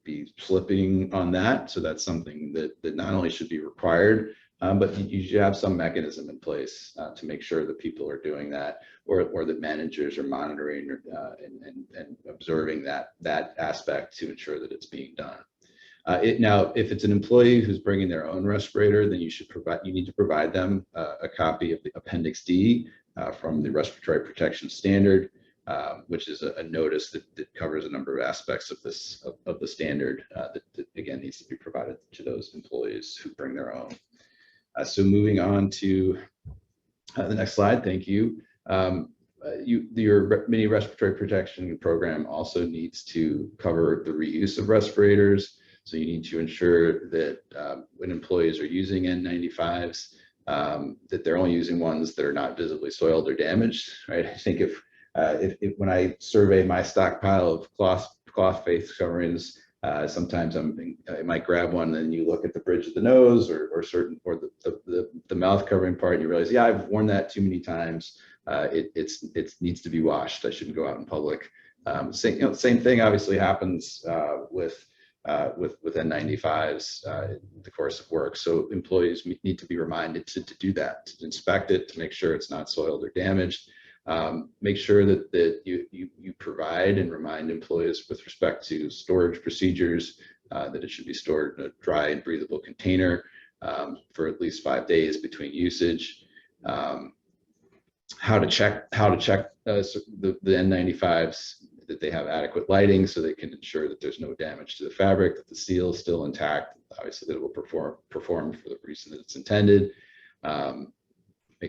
Speaker 4: be slipping on that. So that's something that not only should be required But you should have some mechanism in place to make sure that people are doing that, or that managers are monitoring and observing that aspect to ensure that it's being done. Now, if it's an employee who's bringing their own respirator, then you need to provide them a copy of the Appendix D from the Respiratory Protection Standard, which is a notice that covers a number of aspects of the standard that again needs to be provided to those employees who bring their own. So moving on to the next slide, thank you. Your mini respiratory protection program also needs to cover the reuse of respirators. So you need to ensure that when employees are using N95s, that they're only using ones that are not visibly soiled or damaged, right? I think if when I survey my stockpile of cloth face coverings, sometimes I might grab one and you look at the bridge of the nose or the mouth covering part and you realize, yeah, I've worn that too many times. It needs to be washed. I shouldn't go out in public. Same thing obviously happens with N95s in the course of work. So employees need to be reminded to do that, to inspect it, to make sure it's not soiled or damaged. Make sure that you provide and remind employees with respect to storage procedures, that it should be stored in a dry and breathable container for at least 5 days between usage. How to check the N95s, that they have adequate lighting so they can ensure that there's no damage to the fabric, that the seal is still intact, obviously that it will perform for the reason that it's intended.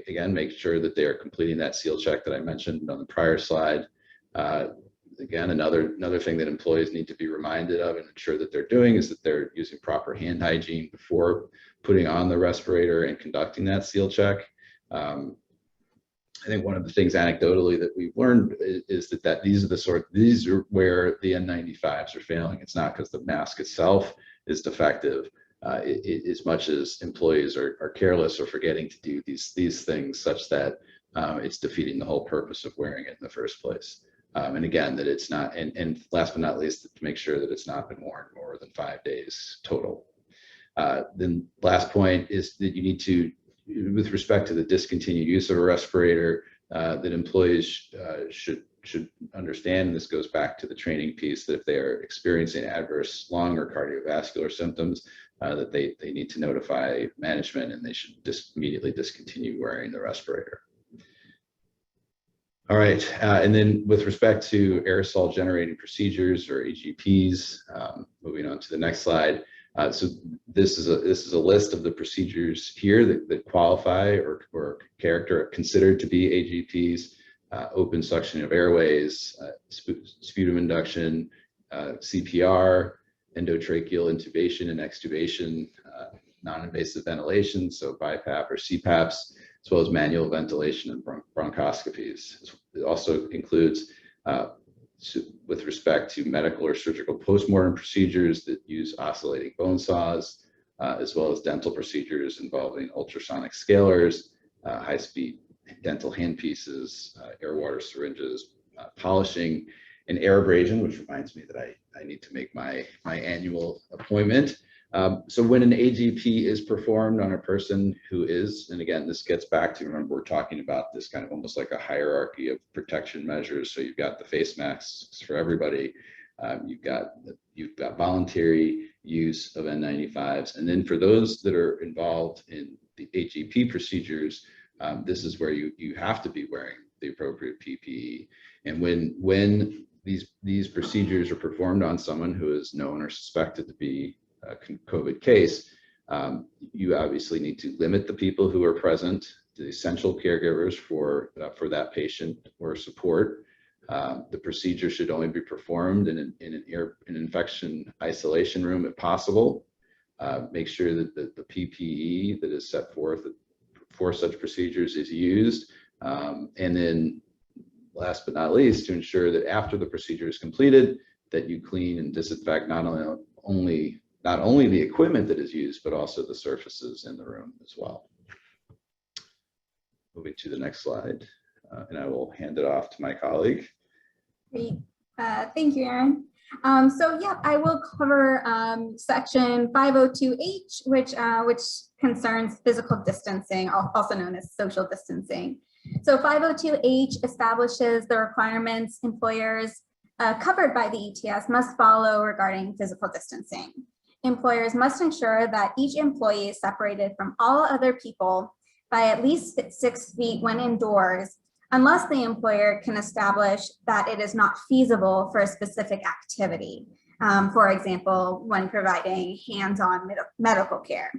Speaker 4: Again, make sure that they are completing that seal check that I mentioned on the prior slide. Again, another thing that employees need to be reminded of and ensure that they're doing is that they're using proper hand hygiene before putting on the respirator and conducting that seal check. I think one of the things anecdotally that we've learned is that these are where the N95s are failing. It's not because the mask itself is defective, as much as employees are careless or forgetting to do these things such that it's defeating the whole purpose of wearing it in the first place. And again, that it's not, and last but not least, to make sure that it's not been worn more than 5 days total. Then last point is that you need to, with respect to the discontinued use of a respirator, that employees should understand, and this goes back to the training piece, that if they are experiencing adverse lung or cardiovascular symptoms, that they need to notify management and they should immediately discontinue wearing the respirator. All right, and then with respect to aerosol generating procedures or AGPs, moving on to the next slide. So this is a list of the procedures here that qualify or considered to be AGPs: open suction of airways, sputum induction, CPR, endotracheal intubation and extubation, non-invasive ventilation, so BiPAP or CPAPs, as well as manual ventilation and bronchoscopies. It also includes with respect to medical or surgical postmortem procedures that use oscillating bone saws, as well as dental procedures involving ultrasonic scalers, high-speed dental handpieces, air water syringes, polishing, and air abrasion, which reminds me that I need to make my annual appointment. So when an AGP is performed on a person who is, and again, this gets back to, remember, we're talking about this kind of almost like a hierarchy of protection measures. So you've got the face masks for everybody. You've got voluntary use of N95s. And then for those that are involved in the AGP procedures, this is where you have to be wearing the appropriate PPE. And when these procedures are performed on someone who is known or suspected to be a COVID case, you obviously need to limit the people who are present, the essential caregivers for that patient or support. The procedure should only be performed in an infection isolation room if possible. Make sure that the PPE that is set forth for such procedures is used. And then last but not least, to ensure that after the procedure is completed, that you clean and disinfect not only the equipment that is used, but also the surfaces in the room as well. Moving to the next slide, and I will hand it off to my colleague.
Speaker 2: Great. Thank you, Aaron. So yeah, I will cover section 502H, which concerns physical distancing, also known as social distancing. So 502H establishes the requirements employers covered by the ETS must follow regarding physical distancing. Employers must ensure that each employee is separated from all other people by at least 6 feet when indoors, unless the employer can establish that it is not feasible for a specific activity. For example, when providing hands-on medical care.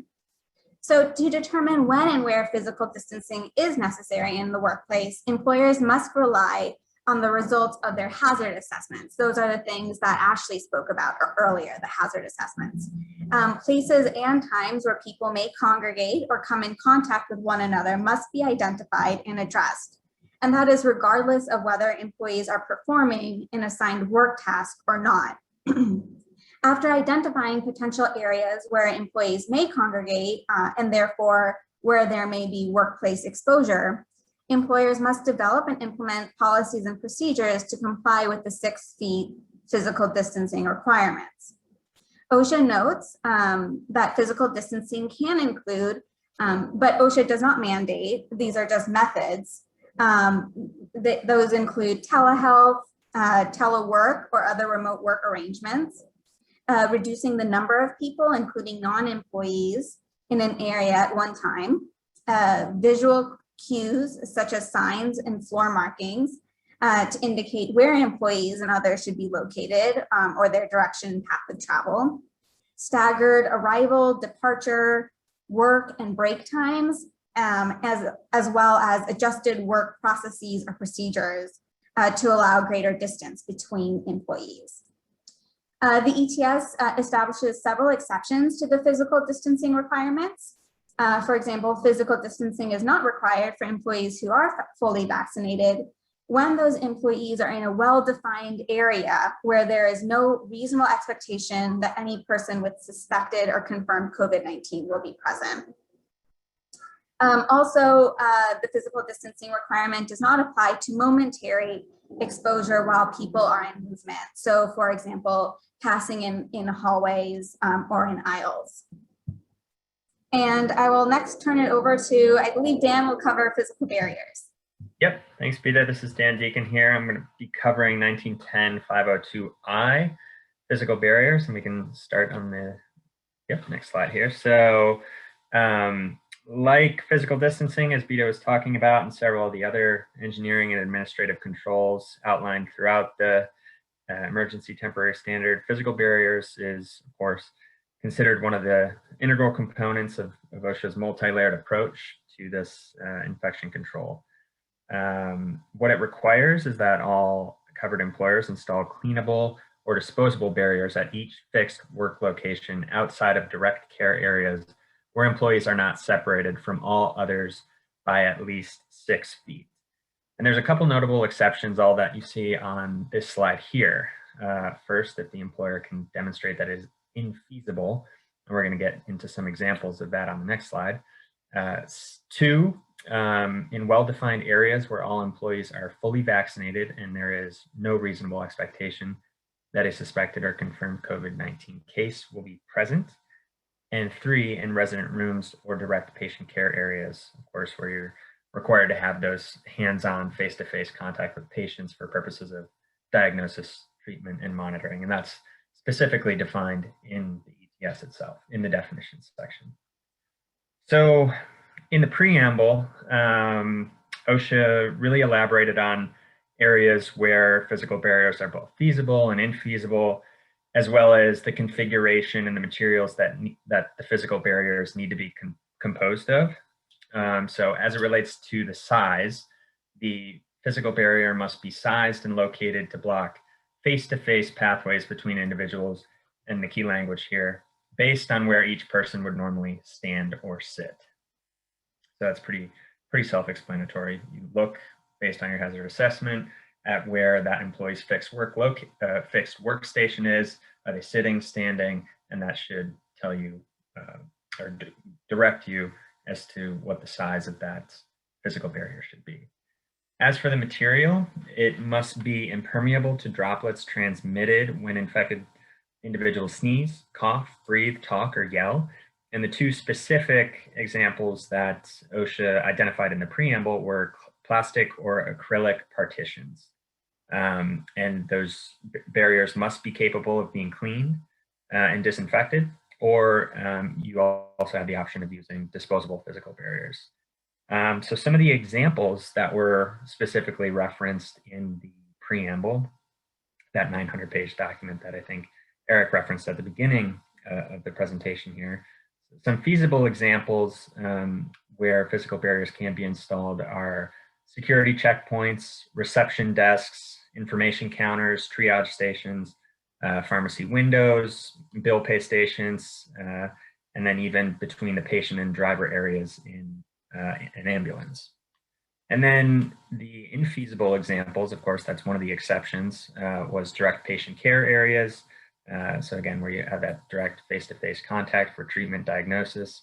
Speaker 2: So to determine when and where physical distancing is necessary in the workplace, employers must rely on the results of their hazard assessments. Those are the things that Ashley spoke about earlier, the hazard assessments. Places and times where people may congregate or come in contact with one another must be identified and addressed. And that is regardless of whether employees are performing an assigned work task or not. After identifying potential areas where employees may congregate and therefore where there may be workplace exposure, employers must develop and implement policies and procedures to comply with the 6 feet physical distancing requirements. OSHA notes that physical distancing can include, but OSHA does not mandate, these are just methods. Those include telehealth, telework, or other remote work arrangements, reducing the number of people, including non-employees, in an area at one time, visual cues such as signs and floor markings to indicate where employees and others should be located or their direction and path of travel, staggered arrival, departure, work and break times, as well as adjusted work processes or procedures to allow greater distance between employees. The ETS establishes several exceptions to the physical distancing requirements. For example, physical distancing is not required for employees who are fully vaccinated when those employees are in a well-defined area where there is no reasonable expectation that any person with suspected or confirmed COVID-19 will be present. Also, the physical distancing requirement does not apply to momentary exposure while people are in movement. So for example, passing in hallways or in aisles. And I will next turn it over to, I believe Dan will cover physical barriers.
Speaker 7: Yep, thanks, Beta. This is Dan Deacon here. I'm going to be covering 1910-502I, physical barriers, and we can start on the next slide here. So like physical distancing, as Beta was talking about, and several of the other engineering and administrative controls outlined throughout the emergency temporary standard, physical barriers is, of course, considered one of the integral components of OSHA's multi-layered approach to this infection control. What it requires is that all covered employers install cleanable or disposable barriers at each fixed work location outside of direct care areas where employees are not separated from all others by at least 6 feet. And there's a couple notable exceptions, all that you see on this slide here. First, that the employer can demonstrate that it is infeasible, and we're going to get into some examples of that on the next slide. 2, in well-defined areas where all employees are fully vaccinated and there is no reasonable expectation that a suspected or confirmed COVID-19 case will be present. And 3, in resident rooms or direct patient care areas, of course, where you're required to have those hands-on, face-to-face contact with patients for purposes of diagnosis, treatment, and monitoring. And that's specifically defined in the ETS itself, in the definitions section. So in the preamble, OSHA really elaborated on areas where physical barriers are both feasible and infeasible, as well as the configuration and the materials that the physical barriers need to be composed of. So as it relates to the size, the physical barrier must be sized and located to block face-to-face pathways between individuals, and the key language here, based on where each person would normally stand or sit. So that's pretty self-explanatory. You look based on your hazard assessment at where that employee's fixed workstation is. Are they sitting, standing? And that should tell you or direct you as to what the size of that physical barrier should be. As for the material, it must be impermeable to droplets transmitted when infected individuals sneeze, cough, breathe, talk, or yell. And the two specific examples that OSHA identified in the preamble were plastic or acrylic partitions. And those barriers must be capable of being cleaned and disinfected, or you also have the option of using disposable physical barriers. So some of the examples that were specifically referenced in the preamble, that 900-page document that I think Eric referenced at the beginning of the presentation here, some feasible examples where physical barriers can be installed are security checkpoints, reception desks, information counters, triage stations, pharmacy windows, bill pay stations, and then even between the patient and driver areas in an ambulance. And then the infeasible examples, of course, that's one of the exceptions, was direct patient care areas. So again, where you have that direct face-to-face contact for treatment diagnosis,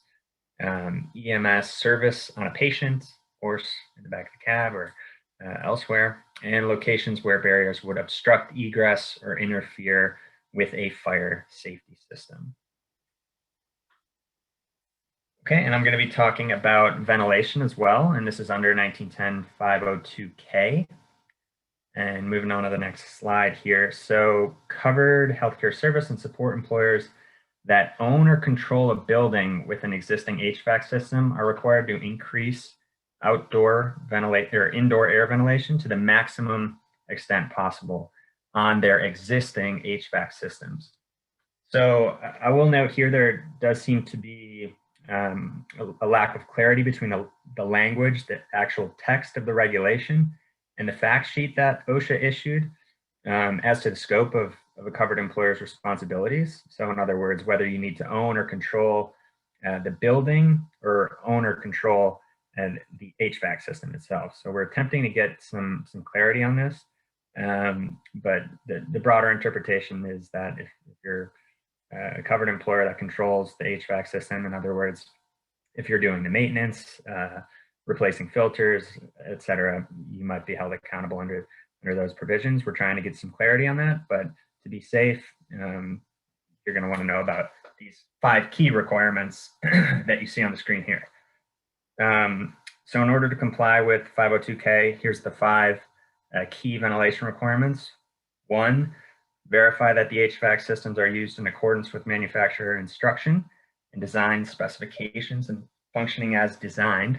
Speaker 7: EMS service on a patient, of course, in the back of the cab or elsewhere, and locations where barriers would obstruct egress or interfere with a fire safety system. Okay, and I'm going to be talking about ventilation as well, and this is under 1910-502K. And moving on to the next slide here. So covered healthcare service and support employers that own or control a building with an existing HVAC system are required to increase outdoor ventilation or indoor air ventilation to the maximum extent possible on their existing HVAC systems. So I will note here there does seem to be a lack of clarity between the language, the actual text of the regulation, and the fact sheet that OSHA issued as to the scope of a covered employer's responsibilities. So in other words, whether you need to own or control the building or own or control the HVAC system itself. So we're attempting to get some clarity on this, but the broader interpretation is that if you're a covered employer that controls the HVAC system, in other words, if you're doing the maintenance, replacing filters, et cetera, you might be held accountable under those provisions. We're trying to get some clarity on that, but to be safe, you're going to want to know about these 5 key requirements that you see on the screen here. So in order to comply with 502K, here's the 5 key ventilation requirements. 1, verify that the HVAC systems are used in accordance with manufacturer instruction and design specifications and functioning as designed.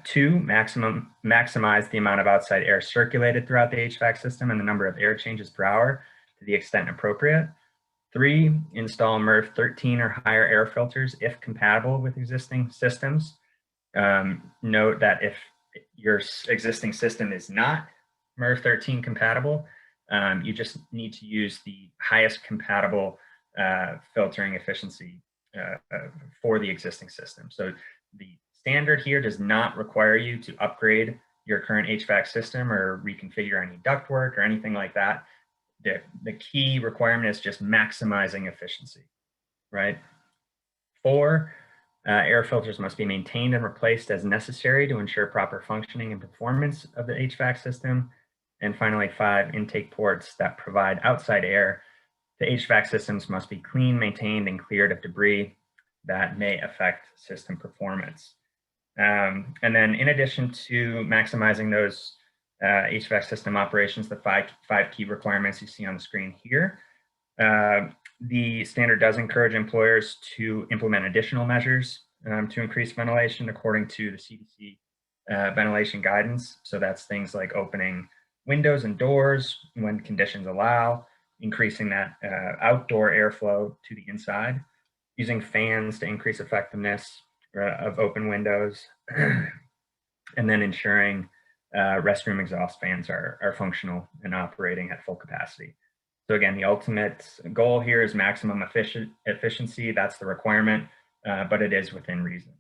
Speaker 7: 2, maximize the amount of outside air circulated throughout the HVAC system and the number of air changes per hour to the extent appropriate. 3, install MERV 13 or higher air filters if compatible with existing systems. Note that if your existing system is not MERV 13 compatible, you just need to use the highest compatible filtering efficiency for the existing system. So the standard here does not require you to upgrade your current HVAC system or reconfigure any ductwork or anything like that. The key requirement is just maximizing efficiency, right? 4, air filters must be maintained and replaced as necessary to ensure proper functioning and performance of the HVAC system. And finally, 5, intake ports that provide outside air to HVAC systems must be clean, maintained, and cleared of debris that may affect system performance. And then in addition to maximizing those HVAC system operations, the five key requirements you see on the screen here, the standard does encourage employers to implement additional measures to increase ventilation according to the CDC ventilation guidance. So that's things like opening windows and doors when conditions allow, increasing that outdoor airflow to the inside, using fans to increase effectiveness of open windows, and then ensuring restroom exhaust fans are functional and operating at full capacity. So again, the ultimate goal here is maximum efficiency. That's the requirement, but it is within reason.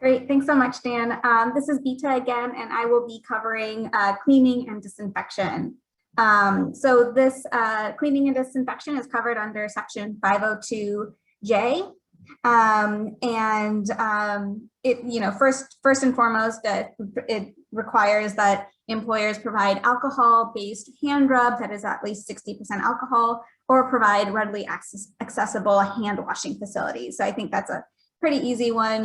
Speaker 2: Great, thanks so much, Dan. This is Bita again, and I will be covering cleaning and disinfection. So this cleaning and disinfection is covered under Section 502 J. It, you know, first and foremost, it requires that employers provide alcohol-based hand rub that is at least 60% alcohol, or provide readily accessible hand washing facilities. So I think that's a pretty easy one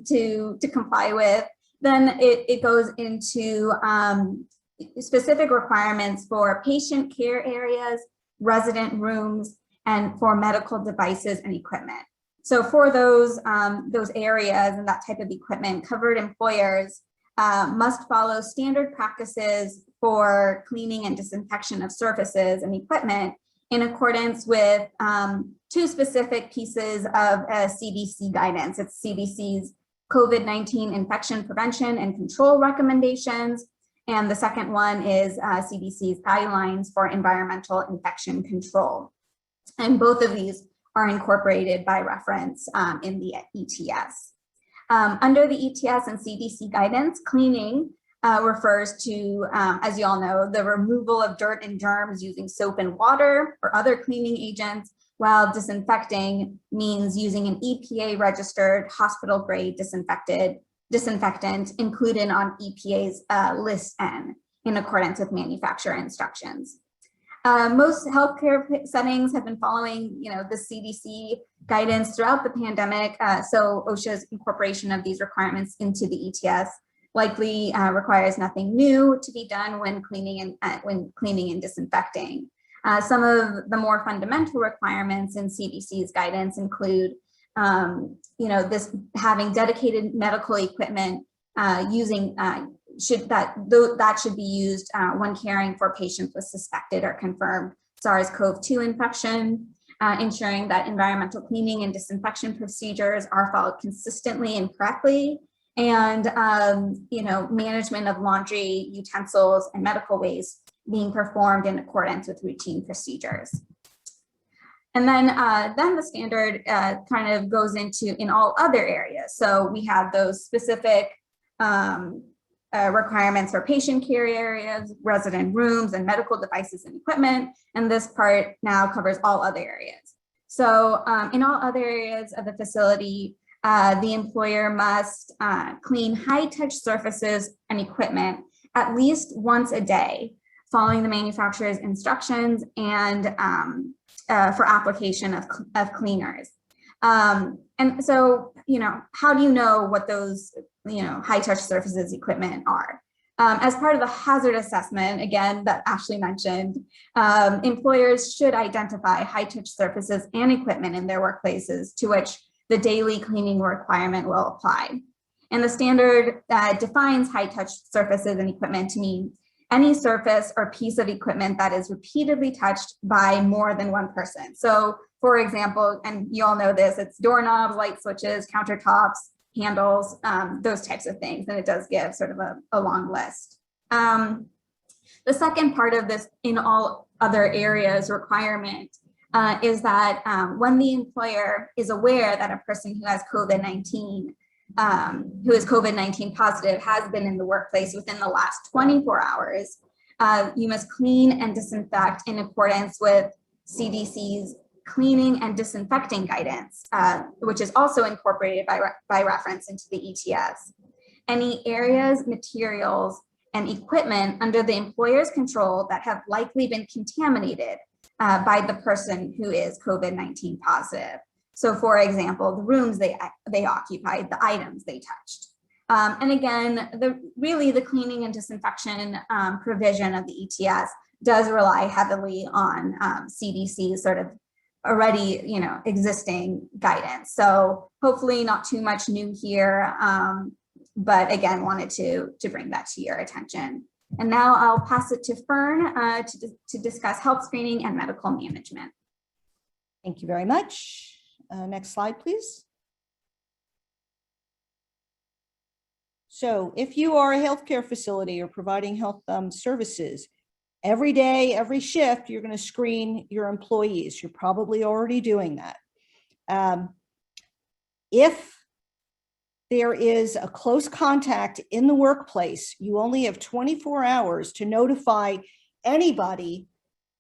Speaker 2: to comply with. Then it goes into specific requirements for patient care areas, resident rooms, and for medical devices and equipment. So for those areas and that type of equipment, covered employers must follow standard practices for cleaning and disinfection of surfaces and equipment in accordance with two specific pieces of CDC guidance. It's CDC's COVID-19 infection prevention and control recommendations. And the second one is CDC's guidelines for environmental infection control. And both of these are incorporated by reference in the ETS. Under the ETS and CDC guidance, cleaning refers to, as you all know, the removal of dirt and germs using soap and water or other cleaning agents, while disinfecting means using an EPA-registered hospital-grade disinfectant included on EPA's List N in accordance with manufacturer instructions. Most healthcare settings have been following, you know, the CDC guidance throughout the pandemic. So OSHA's incorporation of these requirements into the ETS likely requires nothing new to be done when cleaning and disinfecting. Some of the more fundamental requirements in CDC's guidance include, you know, this having dedicated medical equipment that should be used when caring for patients with suspected or confirmed SARS-CoV-2 infection, ensuring that environmental cleaning and disinfection procedures are followed consistently and correctly, and you know, management of laundry utensils and medical waste being performed in accordance with routine procedures. And then the standard kind of goes into in all other areas. So we have those specific requirements for patient care areas, resident rooms, and medical devices and equipment. And this part now covers all other areas. So in all other areas of the facility, the employer must clean high-touch surfaces and equipment at least once a day, following the manufacturer's instructions and for application of cleaners. And so, you know, how do you know what those, you know, high-touch surfaces equipment are? As part of the hazard assessment, again, that Ashley mentioned, employers should identify high-touch surfaces and equipment in their workplaces to which the daily cleaning requirement will apply. And the standard defines high-touch surfaces and equipment to mean any surface or piece of equipment that is repeatedly touched by more than one person. So for example, and you all know this, it's doorknobs, light switches, countertops, handles, those types of things. And it does give sort of a long list. The second part of this in all other areas requirement is that when the employer is aware that a person who has COVID-19 who is COVID-19 positive has been in the workplace within the last 24 hours, you must clean and disinfect in accordance with CDC's cleaning and disinfecting guidance, which is also incorporated by reference into the ETS. Any areas, materials, and equipment under the employer's control that have likely been contaminated by the person who is COVID-19 positive. So for example, the rooms they occupied, the items they touched. And again, the cleaning and disinfection provision of the ETS does rely heavily on CDC's sort of already, you know, existing guidance. So hopefully not too much new here, but again, wanted to bring that to your attention. And now I'll pass it to Fern to discuss health screening and medical management.
Speaker 6: Thank you very much. Next slide, please. So if you are a healthcare facility or providing health services, every day, every shift, you're going to screen your employees. You're probably already doing that. If there is a close contact in the workplace, you only have 24 hours to notify anybody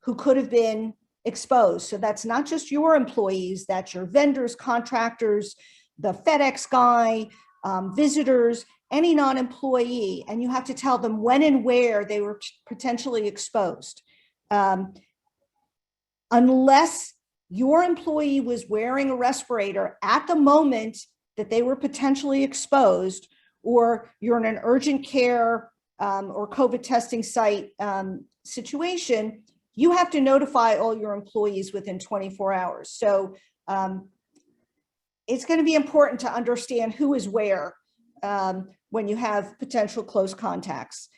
Speaker 6: who could have been exposed. So that's not just your employees, that's your vendors, contractors, the FedEx guy, visitors, any non-employee, and you have to tell them when and where they were potentially exposed. Unless your employee was wearing a respirator at the moment that they were potentially exposed, or you're in an urgent care or COVID testing site situation, you have to notify all your employees within 24 hours. So it's going to be important to understand who is where when you have potential close contacts.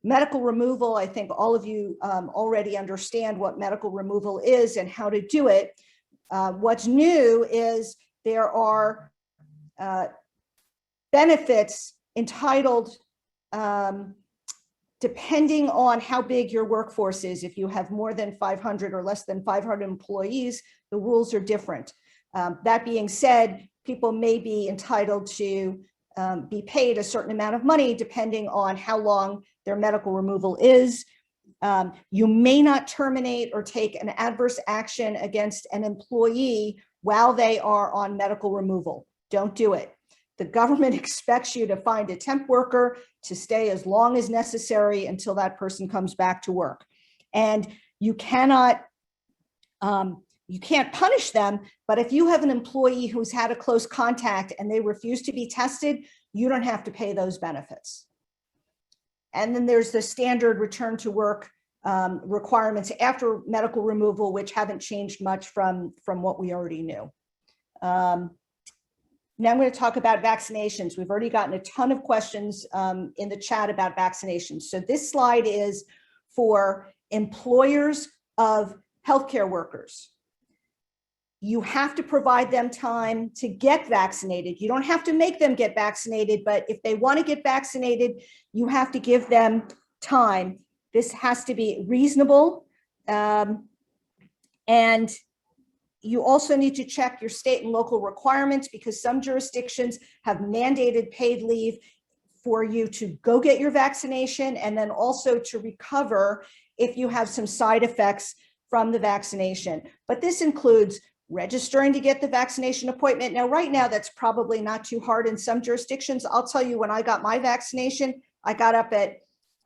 Speaker 6: Medical removal, I think all of you already understand what medical removal is and how to do it. What's new is there are benefits entitled depending on how big your workforce is. If you have more than 500 or less than 500 employees, the rules are different. That being said, people may be entitled to be paid a certain amount of money depending on how long their medical removal is. You may not terminate or take an adverse action against an employee while they are on medical removal. Don't do it. The government expects you to find a temp worker to stay as long as necessary until that person comes back to work. And you cannot, you can't punish them, but if you have an employee who's had a close contact and they refuse to be tested, you don't have to pay those benefits. And then there's the standard return to work requirements after medical removal, which haven't changed much from what we already knew. Now I'm going to talk about vaccinations. We've already gotten a ton of questions in the chat about vaccinations. So this slide is for employers of healthcare workers. You have to provide them time to get vaccinated. You don't have to make them get vaccinated, but if they want to get vaccinated, you have to give them time. This has to be reasonable. And you also need to check your state and local requirements, because some jurisdictions have mandated paid leave for you to go get your vaccination and then also to recover if you have some side effects from the vaccination. But this includes registering to get the vaccination appointment. Now, right now, that's probably not too hard in some jurisdictions. I'll tell you, when I got my vaccination, I got up at,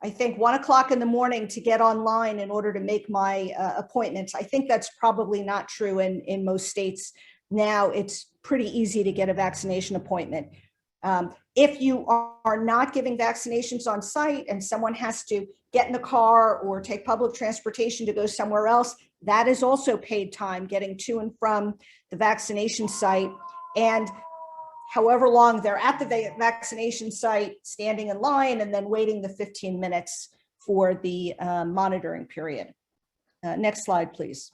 Speaker 6: I think, 1 o'clock in the morning to get online in order to make my appointments. I think that's probably not true in most states now. It's pretty easy to get a vaccination appointment. If you are not giving vaccinations on site and someone has to get in the car or take public transportation to go somewhere else, that is also paid time getting to and from the vaccination site. And however long they're at the vaccination site, standing in line and then waiting the 15 minutes for the monitoring period. Next slide, please.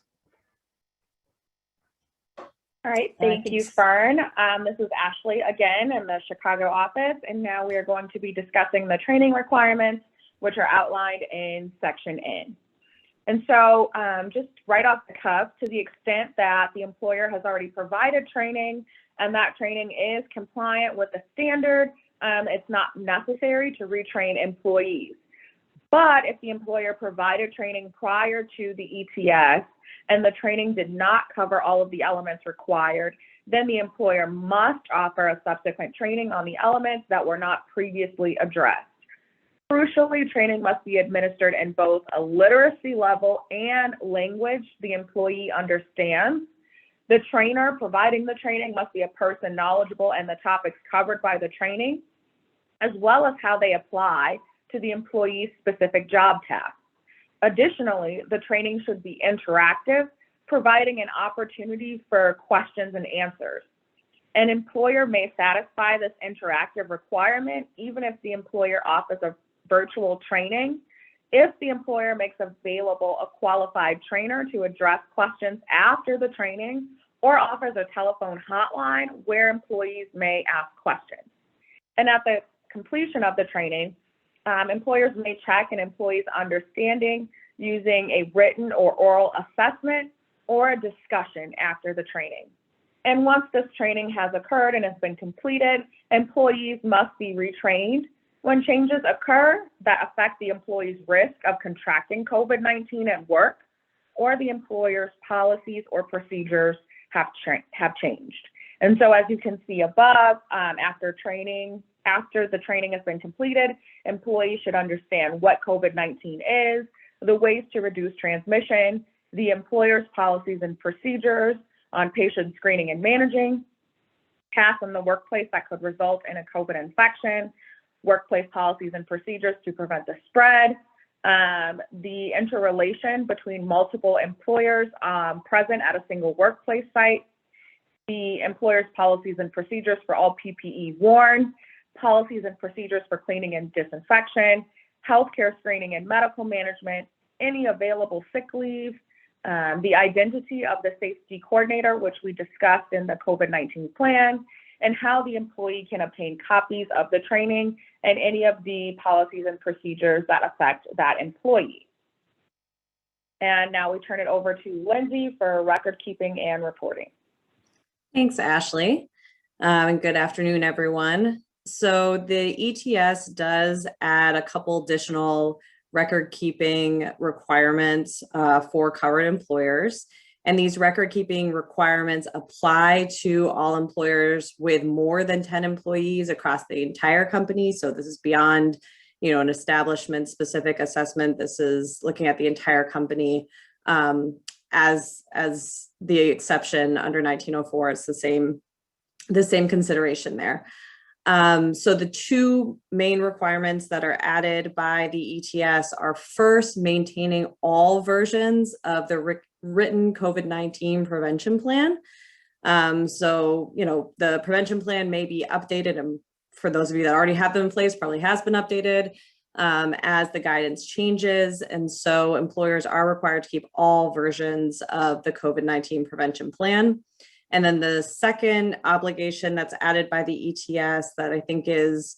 Speaker 5: All right, thank you, Fern. This is Ashley again in the Chicago office, and now we are going to be discussing the training requirements, which are outlined in Section N. And so just right off the cuff, to the extent that the employer has already provided training and that training is compliant with the standard, it's not necessary to retrain employees. But if the employer provided training prior to the ETS and the training did not cover all of the elements required, then the employer must offer a subsequent training on the elements that were not previously addressed. Crucially, training must be administered in both a literacy level and language the employee understands. The trainer providing the training must be a person knowledgeable in the topics covered by the training, as well as how they apply to the employee's specific job tasks. Additionally, the training should be interactive, providing an opportunity for questions and answers. An employer may satisfy this interactive requirement even if the employer offers a virtual training, if the employer makes available a qualified trainer to address questions after the training, or offers a telephone hotline where employees may ask questions. And at the completion of the training, employers may check an employee's understanding using a written or oral assessment or a discussion after the training. And once this training has occurred and has been completed, employees must be retrained when changes occur that affect the employee's risk of contracting COVID-19 at work, or the employer's policies or procedures have changed. And so as you can see above, after the training has been completed, employees should understand what COVID-19 is, the ways to reduce transmission, the employer's policies and procedures on patient screening and managing, tasks in the workplace that could result in a COVID infection, workplace policies and procedures to prevent the spread, the interrelation between multiple employers present at a single workplace site, the employer's policies and procedures for all PPE worn, policies and procedures for cleaning and disinfection, healthcare screening and medical management, any available sick leave, the identity of the safety coordinator, which we discussed in the COVID-19 plan, and how the employee can obtain copies of the training and any of the policies and procedures that affect that employee. And now we turn it over to Lindsay for record keeping and reporting.
Speaker 8: Thanks, Ashley. And good afternoon, everyone. So the ETS does add a couple additional record keeping requirements for covered employers. And these record keeping requirements apply to all employers with more than 10 employees across the entire company. So this is beyond, an establishment specific assessment. This is looking at the entire company as the exception under 1904. It's the same consideration there. So the two main requirements that are added by the ETS are first, maintaining all versions of the written COVID-19 prevention plan. So, the prevention plan may be updated, and for those of you that already have them in place, probably has been updated as the guidance changes. And so employers are required to keep all versions of the COVID-19 prevention plan. And then the second obligation that's added by the ETS that I think is,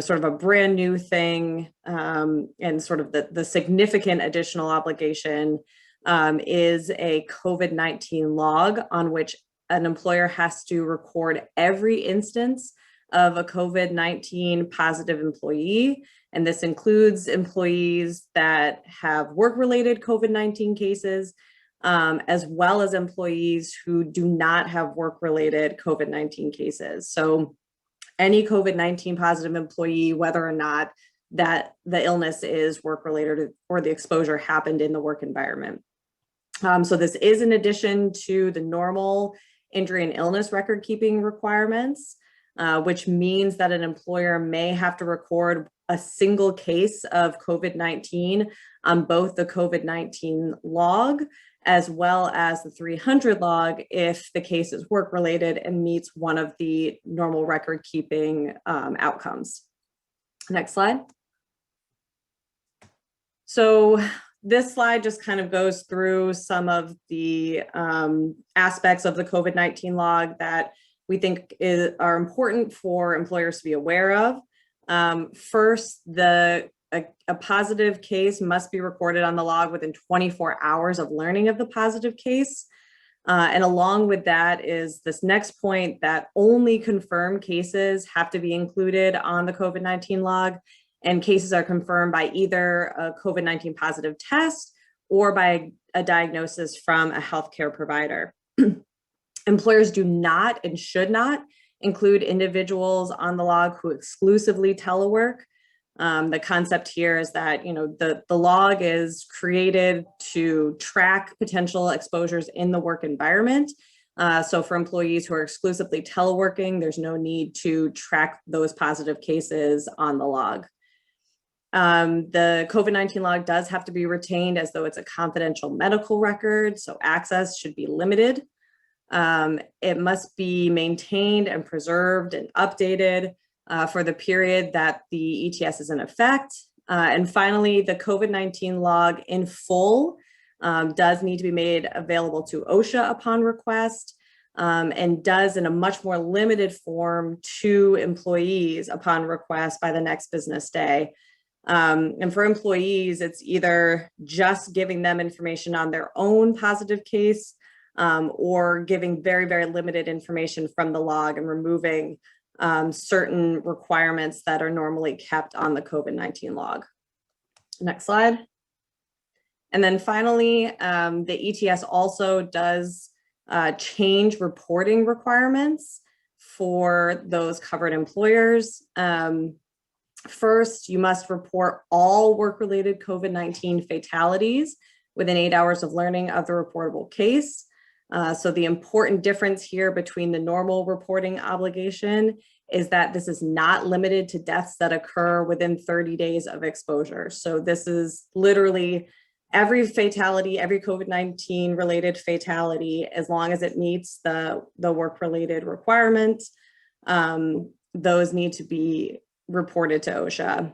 Speaker 8: sort of a brand new thing and sort of the significant additional obligation is a COVID-19 log on which an employer has to record every instance of a COVID-19 positive employee. And this includes employees that have work-related COVID-19 cases, as well as employees who do not have work-related COVID-19 cases. So any COVID-19 positive employee, whether or not that the illness is work-related or the exposure happened in the work environment. So this is in addition to the normal injury and illness record keeping requirements, which means that an employer may have to record a single case of COVID-19 on both the COVID-19 log as well as the 300 log if the case is work-related and meets one of the normal record-keeping outcomes. Next slide. So this slide just kind of goes through some of the aspects of the COVID-19 log that we think are important for employers to be aware of. First, a positive case must be recorded on the log within 24 hours of learning of the positive case. And along with that is this next point that only confirmed cases have to be included on the COVID-19 log, and cases are confirmed by either a COVID-19 positive test or by a diagnosis from a healthcare provider. Employers do not and should not include individuals on the log who exclusively telework. The concept here is that, the log is created to track potential exposures in the work environment. So for employees who are exclusively teleworking, there's no need to track those positive cases on the log. The COVID-19 log does have to be retained as though it's a confidential medical record, so access should be limited. It must be maintained and preserved and updated for the period that the ETS is in effect. And finally, the COVID-19 log in full does need to be made available to OSHA upon request, and does in a much more limited form to employees upon request by the next business day. And for employees, it's either just giving them information on their own positive case or giving very, very limited information from the log and removing certain requirements that are normally kept on the COVID-19 log. Next slide. And then finally, the ETS also does change reporting requirements for those covered employers. First, you must report all work-related COVID-19 fatalities within 8 hours of learning of the reportable case. So the important difference here between the normal reporting obligation is that this is not limited to deaths that occur within 30 days of exposure. So this is literally every fatality, every COVID-19 related fatality, as long as it meets the work-related requirements, those need to be reported to OSHA.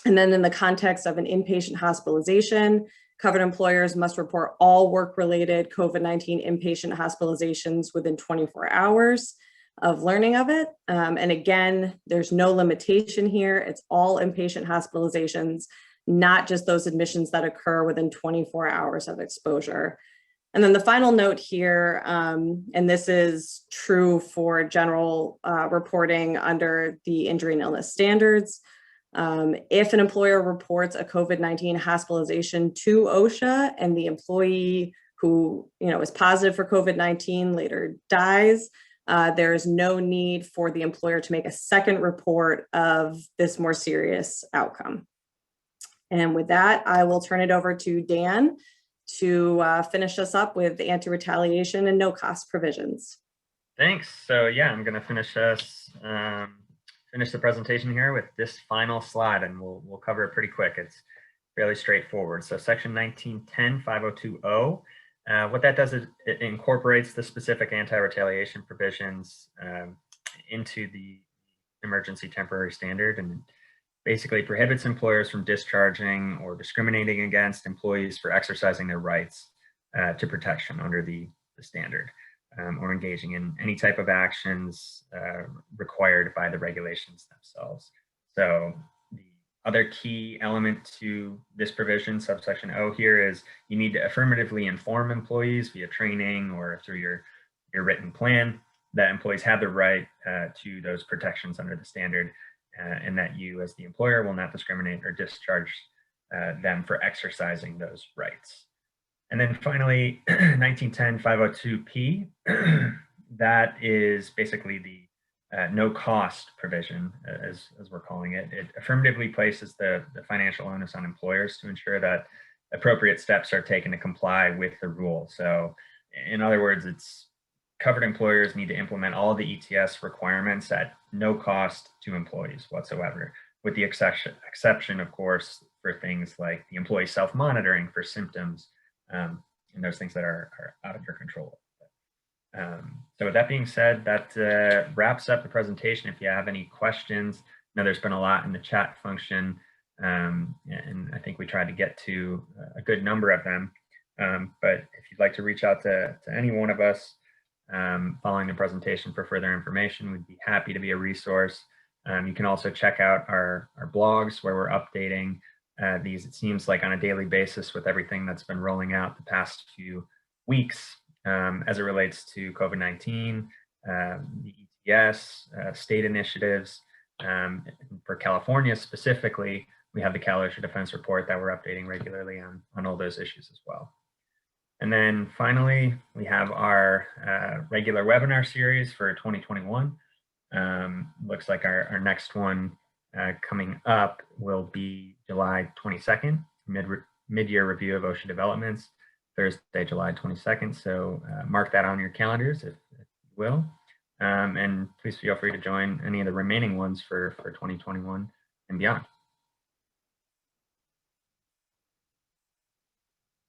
Speaker 8: And then in the context of an inpatient hospitalization, covered employers must report all work-related COVID-19 inpatient hospitalizations within 24 hours of learning of it. And again, there's no limitation here. It's all inpatient hospitalizations, not just those admissions that occur within 24 hours of exposure. And then the final note here, and this is true for general reporting under the injury and illness standards. If an employer reports a COVID-19 hospitalization to OSHA and the employee who is positive for COVID-19 later dies, there is no need for the employer to make a second report of this more serious outcome. And with that, I will turn it over to Dan to finish us up with anti-retaliation and no-cost provisions.
Speaker 7: Thanks. So yeah, I'm going to finish the presentation here with this final slide, and we'll cover it pretty quick. It's fairly straightforward. So section 1910-5020, what that does is it incorporates the specific anti-retaliation provisions into the emergency temporary standard, and basically prohibits employers from discharging or discriminating against employees for exercising their rights to protection under the standard, or engaging in any type of actions required by the regulations themselves. So the other key element to this provision, subsection O here, is you need to affirmatively inform employees via training or through your written plan that employees have the right to those protections under the standard, and that you as the employer will not discriminate or discharge them for exercising those rights. And then finally, 1910-502P, that is basically the no cost provision, as we're calling it. It affirmatively places the financial onus on employers to ensure that appropriate steps are taken to comply with the rule. So in other words, it's covered employers need to implement all the ETS requirements at no cost to employees whatsoever, with the exception, of course, for things like the employee self-monitoring for symptoms and those things that are out of your control. So with that being said, that wraps up the presentation. If you have any questions, I know there's been a lot in the chat function, and I think we tried to get to a good number of them. But if you'd like to reach out to any one of us following the presentation for further information, we'd be happy to be a resource. You can also check out our blogs where we're updating these, it seems like, on a daily basis with everything that's been rolling out the past few weeks as it relates to COVID-19, the ETS, state initiatives. For California specifically, we have the Cal OSHA Defense Report that we're updating regularly on all those issues as well. And then finally, we have our regular webinar series for 2021. Looks like our next one coming up will be July 22nd, mid-year review of OSHA developments, Thursday, July 22nd. So mark that on your calendars if you will. And please feel free to join any of the remaining ones for 2021 and beyond.